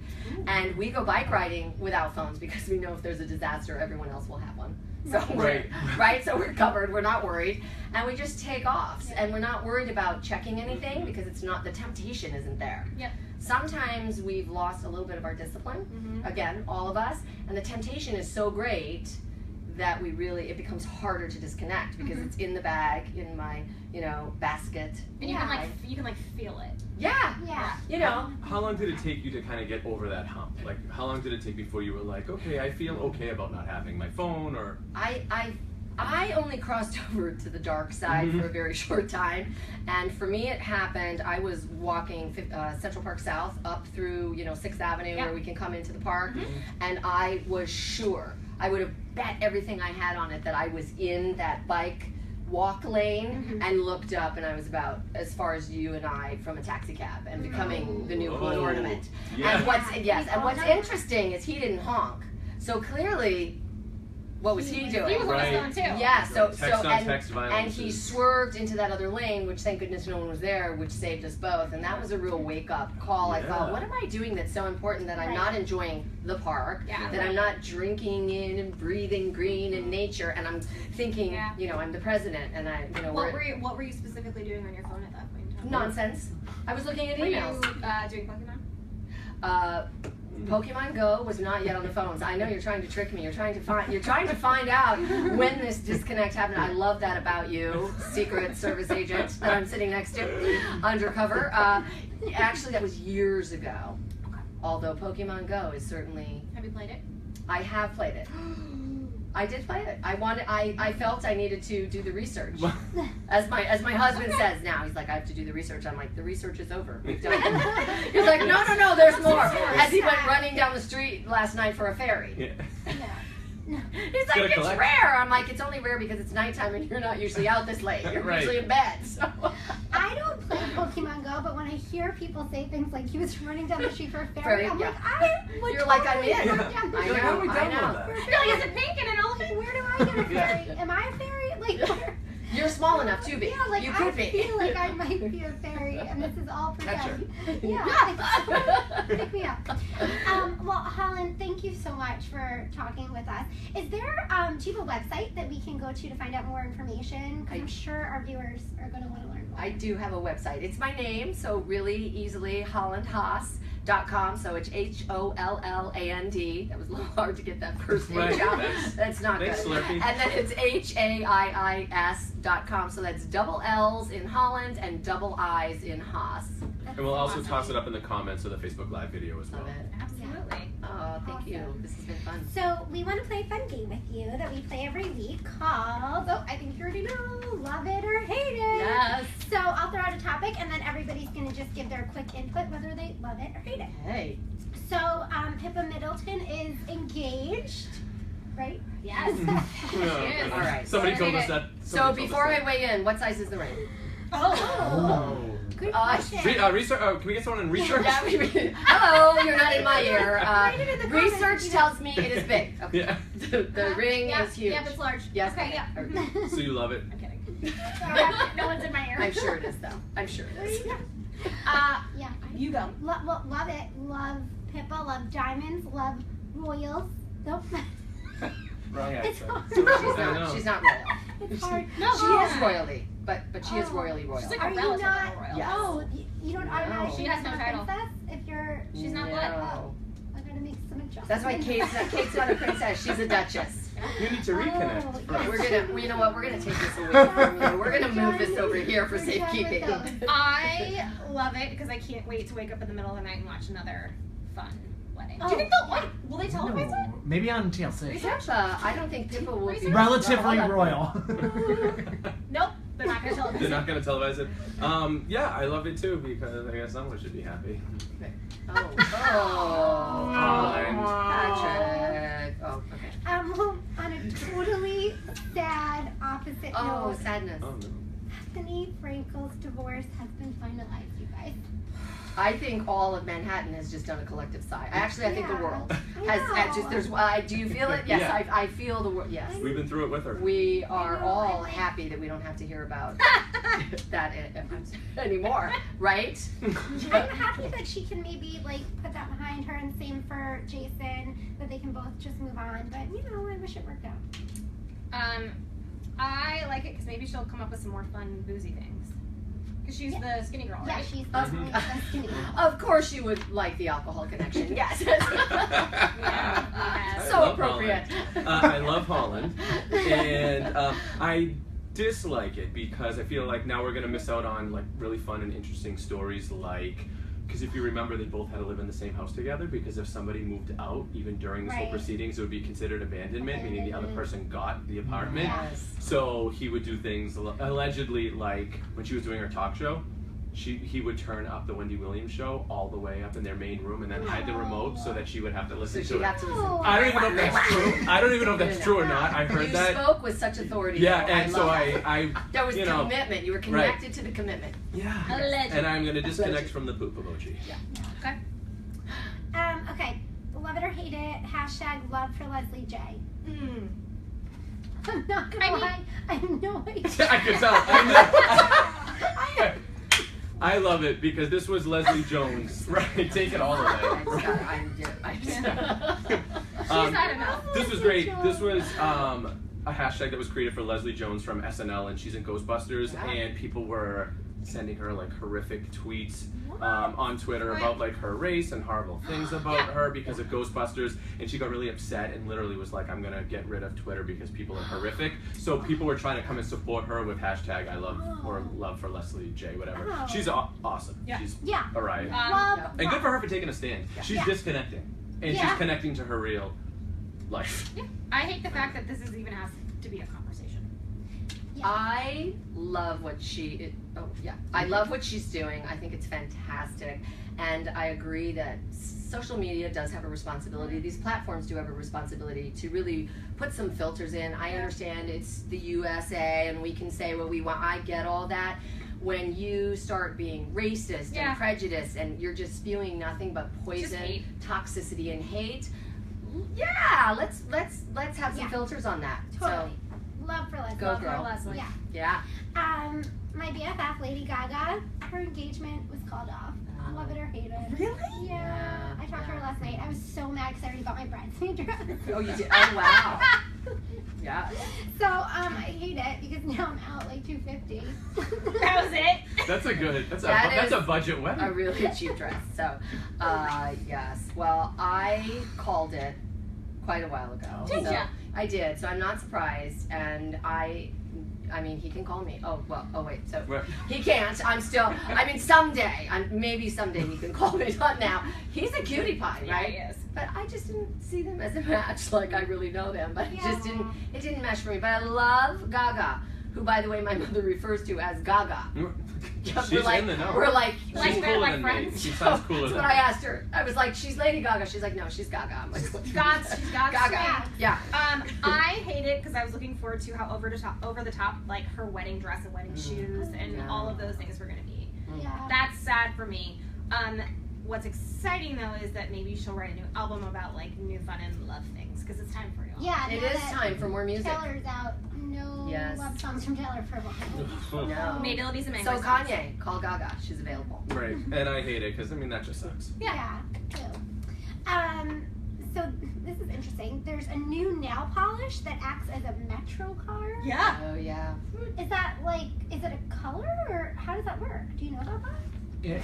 Speaker 2: And we go bike riding without phones because we know if there's a disaster, everyone else will have one. So
Speaker 3: Right.
Speaker 2: so we're covered. We're not worried, and we just take off. And we're not worried about checking anything because it's not, the temptation isn't there.
Speaker 4: Yep.
Speaker 2: Sometimes we've lost a little bit of our discipline. Again, all of us, and the temptation is so great that it becomes harder to disconnect because it's in the bag, in my basket.
Speaker 4: And you can like feel it.
Speaker 2: Yeah.
Speaker 1: Yeah.
Speaker 3: How long did it take you to kind of get over that hump? Like, how long did it take before you were like, okay, I feel okay about not having my phone? Or
Speaker 2: I only crossed over to the dark side for a very short time, and for me it happened. I was walking Central Park South up through 6th Avenue where we can come into the park, and I was sure, I would have bet everything I had on it that I was in that bike walk lane and looked up, and I was about as far as you and I from a taxi cab and becoming the new balloon ornament.
Speaker 3: Yeah.
Speaker 2: And what's interesting is he didn't honk, so clearly. What was he doing?
Speaker 4: He was on his phone too.
Speaker 2: Yeah, so
Speaker 3: Text on text violence
Speaker 2: and he swerved into that other lane, which thank goodness no one was there, which saved us both. And that was a real wake up call. I thought, what am I doing that's so important that I'm not enjoying the park, that I'm not drinking in and breathing green and nature, and I'm thinking, I'm the president, and
Speaker 4: What were you specifically doing on your phone at that point in time?
Speaker 2: Nonsense. I was looking at emails.
Speaker 4: Were you doing Pokemon?
Speaker 2: Pokemon Go was not yet on the phones. I know you're trying to trick me. You're trying to find out when this disconnect happened. I love that about you, Secret Service agent that I'm sitting next to, undercover. Actually, that was years ago. Although Pokemon Go is certainly.
Speaker 4: Have you played it?
Speaker 2: I have played it. I did play it. I felt I needed to do the research. As my husband says now, he's like, I have to do the research. I'm like, the research is over. We've done it. He's like, no, there's more. As he went running down the street last night for a ferry. He's like, it's rare. I'm like, it's only rare because it's nighttime and you're not usually out this late. You're usually in bed. So.
Speaker 1: I don't play Pokemon Go, but when I hear people say things like he was running down the street for a ferry, I'm like, I would
Speaker 2: You're like, I'm
Speaker 1: totally
Speaker 2: in.
Speaker 1: run down the
Speaker 2: I
Speaker 1: street.
Speaker 2: know.
Speaker 4: You're like, is it pink and an elephant?
Speaker 1: Where do I get a ferry? Am I a ferry? Like, where?
Speaker 2: You're small enough to be.
Speaker 1: Yeah, like
Speaker 2: you could be.
Speaker 1: I feel like I might be a fairy, and this is all pretend.
Speaker 2: Yeah.
Speaker 1: Pick me up. Well, Holland, thank you so much for talking with us. Is there, do you have a website that we can go to find out more information? Because I'm sure our viewers are going to want to learn more.
Speaker 2: I do have a website. It's my name, so really easily, HollandHaiis.com. So it's HOLLAND. That was a little hard to get that first H out. That's not good.
Speaker 3: Slurpee.
Speaker 2: And then it's HAIIS.com. So that's double L's in Holland and double I's in Haas.
Speaker 3: And we'll also toss it up in the comments of the Facebook Live video as well.
Speaker 2: Love it.
Speaker 4: Absolutely.
Speaker 2: Oh, thank you. This has been fun.
Speaker 1: So we want to play a fun game with you that we play every week called, I think you already know, Love It or Hate It.
Speaker 2: Yes.
Speaker 1: So I'll throw out a topic and then everybody's going to just give their quick input whether they love it or hate it.
Speaker 2: Hey.
Speaker 1: So Pippa Middleton is engaged, right?
Speaker 4: Yes.
Speaker 2: All right.
Speaker 3: Somebody told us that.
Speaker 2: So before I weigh in, what size is the ring?
Speaker 1: Oh. Good question.
Speaker 3: Research. Can we get someone in research?
Speaker 2: Yeah, hello, you're not in my ear.
Speaker 1: Write it in the comments
Speaker 2: Research
Speaker 1: if you
Speaker 2: tells me it is big. Okay.
Speaker 3: Yeah.
Speaker 2: The ring is huge.
Speaker 4: Yep, it's large.
Speaker 2: Yes.
Speaker 4: Okay, yeah.
Speaker 2: Okay.
Speaker 3: So you love it?
Speaker 4: I'm kidding. No one's in my ear.
Speaker 2: I'm sure it is, though. I'm sure it is.
Speaker 1: Yeah.
Speaker 4: You go.
Speaker 1: Love it. Love Pippa. Love diamonds. Love royals. Nope.
Speaker 3: Wrong
Speaker 1: It's
Speaker 3: accent.
Speaker 1: hard.
Speaker 2: She's not royal.
Speaker 1: It's hard.
Speaker 4: No,
Speaker 2: She is royally, but she is royally royal.
Speaker 4: She's like
Speaker 1: Are
Speaker 4: a
Speaker 1: you
Speaker 4: relative
Speaker 1: not?
Speaker 4: of a royal.
Speaker 2: Yes.
Speaker 1: Oh, you don't automatically
Speaker 4: She has no
Speaker 1: become a
Speaker 4: title.
Speaker 1: princess if you're.
Speaker 4: She's not
Speaker 2: No.
Speaker 4: blood.
Speaker 1: Oh, I gotta make some adjustments.
Speaker 2: That's why Kate's not a princess. She's a duchess.
Speaker 3: You need to reconnect.
Speaker 1: Oh,
Speaker 3: first.
Speaker 2: We're gonna, you know what? We're gonna take this away from you. We're gonna move this over here for
Speaker 1: We're done with
Speaker 2: safekeeping.
Speaker 1: those.
Speaker 4: I love it because I can't wait to wake up in the middle of the night and watch another fun wedding. Do you
Speaker 1: Oh.
Speaker 4: think will they televise it?
Speaker 5: No, maybe on TLC.
Speaker 2: Pippa, I don't think Pippa will be
Speaker 5: Relatively
Speaker 2: Hold on.
Speaker 5: royal.
Speaker 4: Nope. They're not going to televise
Speaker 3: They're
Speaker 4: it.
Speaker 3: not going to televise it. Yeah, I love it too because I guess someone should be happy.
Speaker 2: Patrick. Oh, okay.
Speaker 1: Well, on a totally sad opposite note,
Speaker 2: Sadness.
Speaker 3: Oh no.
Speaker 1: Bethany Frankel's divorce has been finalized, you guys.
Speaker 2: I think all of Manhattan has just done a collective sigh. I think the
Speaker 1: Yeah.
Speaker 2: world
Speaker 1: I
Speaker 2: has just.
Speaker 1: know.
Speaker 2: Do you feel it? Yes,
Speaker 3: Yeah.
Speaker 2: I feel the world. Yes.
Speaker 3: We've been through it with her.
Speaker 2: We are
Speaker 1: I know,
Speaker 2: all
Speaker 1: I like-
Speaker 2: happy that we don't have to hear about that anymore, right?
Speaker 1: I'm happy that she can maybe like put that behind her, and same for Jason, that they can both just move on. But you know, I wish it worked out.
Speaker 4: I like it because maybe she'll come up with some more fun boozy things. Because she's the skinny girl,
Speaker 1: Yeah,
Speaker 4: right?
Speaker 1: she's
Speaker 3: Mhm.
Speaker 1: definitely the skinny girl.
Speaker 2: Of course, you would like the alcohol connection. Yes.
Speaker 3: I
Speaker 2: So
Speaker 3: love
Speaker 2: appropriate.
Speaker 3: Holland. I love Holland, and I dislike it because I feel like now we're gonna miss out on like really fun and interesting stories like. Because if you remember, they both had to live in the same house together because if somebody moved out, even during this whole
Speaker 1: Right.
Speaker 3: proceedings, it would be considered abandonment, meaning the other person got the apartment.
Speaker 2: Yes.
Speaker 3: So he would do things allegedly like when she was doing her talk show, he would turn up the Wendy Williams show all the way up in their main room and then hide the remote so that she would have to
Speaker 2: So
Speaker 3: listen
Speaker 2: she'd
Speaker 3: to it.
Speaker 2: have to listen.
Speaker 1: Oh.
Speaker 3: I don't even know if that's true. I don't even know if that's true or not. I heard
Speaker 2: You
Speaker 3: that.
Speaker 2: spoke with such authority.
Speaker 3: Yeah,
Speaker 2: though.
Speaker 3: and so
Speaker 2: love it.
Speaker 3: I
Speaker 2: There was
Speaker 3: you know,
Speaker 2: commitment. You were connected to the commitment.
Speaker 3: yeah.
Speaker 4: Allegedly.
Speaker 3: And I'm gonna disconnect from the poop emoji.
Speaker 4: Okay.
Speaker 1: Okay, love it or hate it. Hashtag love for Leslie J. I'm not gonna lie, I have no idea.
Speaker 3: I could tell. I love it because this was Leslie Jones. Right, take it all the way.
Speaker 4: She's had enough.
Speaker 3: This was great. This was a hashtag that was created for Leslie Jones from SNL, and she's in Ghostbusters,
Speaker 2: Yeah.
Speaker 3: and people were sending her like horrific tweets on Twitter about like her race and horrible things about her because of Ghostbusters, and she got really upset and literally was like, I'm gonna get rid of Twitter because people are horrific. So people were trying to come and support her with hashtag I love or love for Leslie J, whatever.
Speaker 1: Oh.
Speaker 3: She's awesome.
Speaker 4: Yeah.
Speaker 3: She's
Speaker 1: Yeah.
Speaker 3: a riot.
Speaker 1: Love,
Speaker 2: yeah.
Speaker 3: And good for her for taking a stand. She's
Speaker 1: Yeah.
Speaker 3: disconnecting. And
Speaker 1: Yeah.
Speaker 3: she's connecting to her real life.
Speaker 4: Yeah. I hate the fact that this is even has to be a conversation.
Speaker 2: I love what I love what she's doing. I think it's fantastic, and I agree that social media does have a responsibility. These platforms do have a responsibility to really put some filters in. I understand it's the USA and we can say what we want. I get all that. When you start being racist
Speaker 4: Yeah.
Speaker 2: and prejudiced and you're just spewing nothing but poison,
Speaker 4: hate.
Speaker 2: toxicity, and hate, yeah, let's have some
Speaker 1: Yeah.
Speaker 2: filters on that.
Speaker 1: totally. Love for Leslie.
Speaker 2: Go
Speaker 4: Love
Speaker 2: girl.
Speaker 4: for Leslie.
Speaker 1: Yeah.
Speaker 2: So yeah.
Speaker 1: My BFF, Lady Gaga, her engagement was called off. Love it or hate it.
Speaker 2: Really?
Speaker 1: Yeah. I talked to her last night. I was so mad because I already bought my bridesmaid dress.
Speaker 2: Oh, you did? Oh, wow. Yeah.
Speaker 1: So, I hate it because now I'm out like $250.
Speaker 4: That was it.
Speaker 3: That's a
Speaker 2: That
Speaker 3: a budget wedding.
Speaker 2: A really cheap dress. So, yes. Well, I called it quite a while ago.
Speaker 4: Did
Speaker 2: so
Speaker 4: ya?
Speaker 2: I did. So I'm not surprised. And I mean, he can call me. Oh, well. Oh, wait. So
Speaker 3: Right.
Speaker 2: he can't. Someday. Maybe someday he can call me. Not now. He's a cutie pie,
Speaker 4: Yeah,
Speaker 2: right?
Speaker 4: he is.
Speaker 2: But I just didn't see them as a match. Like I really know them, but
Speaker 1: Yeah.
Speaker 2: it didn't mesh for me. But I love Gaga, who, by the way, my mother refers to as Gaga.
Speaker 3: She's
Speaker 2: we're like,
Speaker 3: in the know.
Speaker 2: We're like,
Speaker 3: She's
Speaker 4: Like
Speaker 3: cooler
Speaker 4: that, like
Speaker 3: than me.
Speaker 4: friends.
Speaker 3: She sounds cooler
Speaker 2: That's
Speaker 3: than
Speaker 2: what
Speaker 3: me.
Speaker 2: I asked her. I was like, she's Lady Gaga. She's like, no, she's Gaga. I'm like, what?
Speaker 4: She's got
Speaker 2: Gaga. Yeah.
Speaker 4: I hate it because I was looking forward to how over the top, like her wedding dress and wedding shoes and
Speaker 2: Yeah.
Speaker 4: all of those things were gonna be.
Speaker 1: Yeah.
Speaker 4: That's sad for me. What's exciting though is that maybe she'll write a new album about like new fun and love things because it's time for you all.
Speaker 1: Yeah,
Speaker 2: It
Speaker 1: now
Speaker 2: is
Speaker 1: that
Speaker 2: time for more music.
Speaker 1: Taylor's out. No
Speaker 2: Yes.
Speaker 1: love songs from Taylor for a while.
Speaker 2: No.
Speaker 4: Maybe it'll be some
Speaker 2: So
Speaker 4: angry songs.
Speaker 2: Kanye, call Gaga. She's available.
Speaker 3: Right, and I hate it because I mean that just sucks.
Speaker 1: Yeah. Too. So this is interesting. There's a new nail polish that acts as a metro card.
Speaker 4: Yeah.
Speaker 2: Oh yeah.
Speaker 1: Is that like, is it a color or how does that work? Do you know about that?
Speaker 5: Yeah.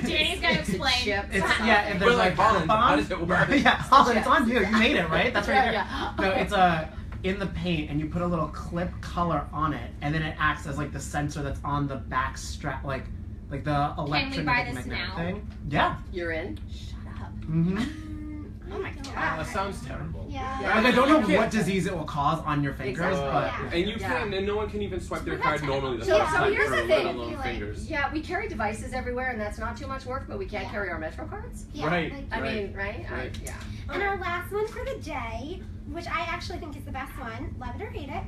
Speaker 4: Danny's gonna
Speaker 2: It's a
Speaker 4: explain.
Speaker 2: chip.
Speaker 5: It's,
Speaker 2: Something.
Speaker 5: yeah, if
Speaker 3: We're
Speaker 5: there's
Speaker 3: like,
Speaker 5: like
Speaker 3: Holland, how does it work?
Speaker 5: Yeah, Holland, it's on you. You made it, right? That's right
Speaker 2: Yeah,
Speaker 5: there.
Speaker 2: yeah.
Speaker 5: No, it's in the paint, and you put a little clip color on it, and then it acts as like the sensor that's on the back strap, like the
Speaker 4: buy
Speaker 5: electromagnetic
Speaker 4: this now?
Speaker 5: thing. Yeah.
Speaker 2: You're in.
Speaker 4: Shut up.
Speaker 5: Mm-hmm.
Speaker 4: Oh my god.
Speaker 3: That sounds terrible.
Speaker 1: Yeah.
Speaker 3: Yeah.
Speaker 5: Like, I don't know
Speaker 3: Yeah.
Speaker 5: what disease it will cause on your fingers,
Speaker 2: Exactly.
Speaker 5: but
Speaker 1: Yeah.
Speaker 3: And you can, and no one can even swipe their
Speaker 1: But
Speaker 3: card
Speaker 1: that's
Speaker 3: normally.
Speaker 1: terrible.
Speaker 3: That's
Speaker 2: So
Speaker 3: not
Speaker 2: here's
Speaker 3: for
Speaker 2: the
Speaker 3: let
Speaker 2: thing.
Speaker 3: alone fingers.
Speaker 2: Yeah, we carry devices everywhere, and that's not too much work, but we can't
Speaker 1: Yeah.
Speaker 2: carry our Metro cards.
Speaker 1: Yeah,
Speaker 3: Right.
Speaker 1: like-
Speaker 2: I
Speaker 3: Right.
Speaker 2: mean, right?
Speaker 3: Right.
Speaker 2: Yeah.
Speaker 1: And our last one for the day, which I actually think is the best one, love it or hate it,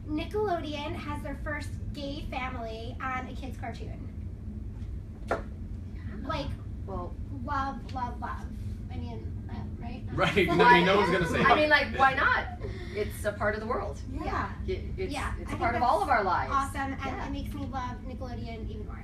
Speaker 1: Nickelodeon has their first gay family on a kid's cartoon. Like,
Speaker 2: Well,
Speaker 1: love. I mean, right?
Speaker 3: Right. I mean, no one's gonna say.
Speaker 2: I mean, like, why not? It's a part of the world.
Speaker 1: Yeah.
Speaker 2: It's
Speaker 1: Yeah, I
Speaker 2: a
Speaker 1: think
Speaker 2: part of
Speaker 1: that's
Speaker 2: all of our lives.
Speaker 1: Awesome, and
Speaker 2: Yeah.
Speaker 1: it makes me love Nickelodeon even more.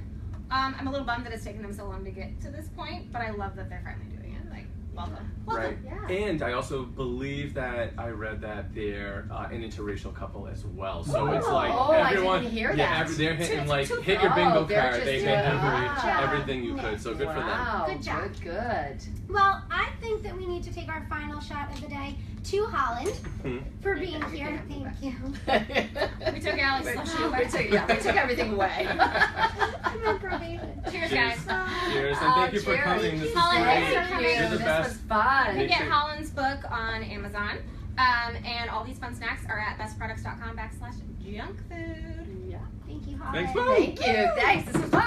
Speaker 4: I'm a little bummed that it's taken them so long to get to this point, but I love that they're finally doing it. Like, welcome.
Speaker 3: Right.
Speaker 2: Yeah.
Speaker 3: And I also believe that I read that they're an interracial couple as well. So it's like
Speaker 2: Oh, I
Speaker 3: everyone,
Speaker 2: didn't hear
Speaker 3: yeah,
Speaker 2: that.
Speaker 3: they're hitting like
Speaker 2: Toot,
Speaker 3: hit your bingo
Speaker 2: they're
Speaker 3: card.
Speaker 2: just
Speaker 3: They hit
Speaker 2: doing that.
Speaker 3: everything you could. So good for them.
Speaker 2: Wow.
Speaker 1: Good job.
Speaker 2: Good.
Speaker 1: Well, I think that we need to take our final shot of the day to Holland
Speaker 3: Mhm.
Speaker 1: for being here.
Speaker 2: everything
Speaker 1: Thank you.
Speaker 4: We took Allie's slushie away.
Speaker 2: we took everything away.
Speaker 1: I'm on probation.
Speaker 4: Cheers,
Speaker 3: Cheers.
Speaker 4: guys.
Speaker 3: Cheers, and thank you for
Speaker 2: cheers.
Speaker 3: coming. This is
Speaker 4: Holland,
Speaker 3: great.
Speaker 4: thanks for coming.
Speaker 3: You're the
Speaker 2: This
Speaker 3: best.
Speaker 2: was fun.
Speaker 4: You can
Speaker 3: Make
Speaker 4: get
Speaker 3: sure-
Speaker 4: Holland's book on Amazon. And all these fun snacks are at bestproducts.com/junk food.
Speaker 2: Yeah.
Speaker 1: Thank you, Holland.
Speaker 3: Thanks, Boo.
Speaker 2: Thank you. Thanks. This was fun.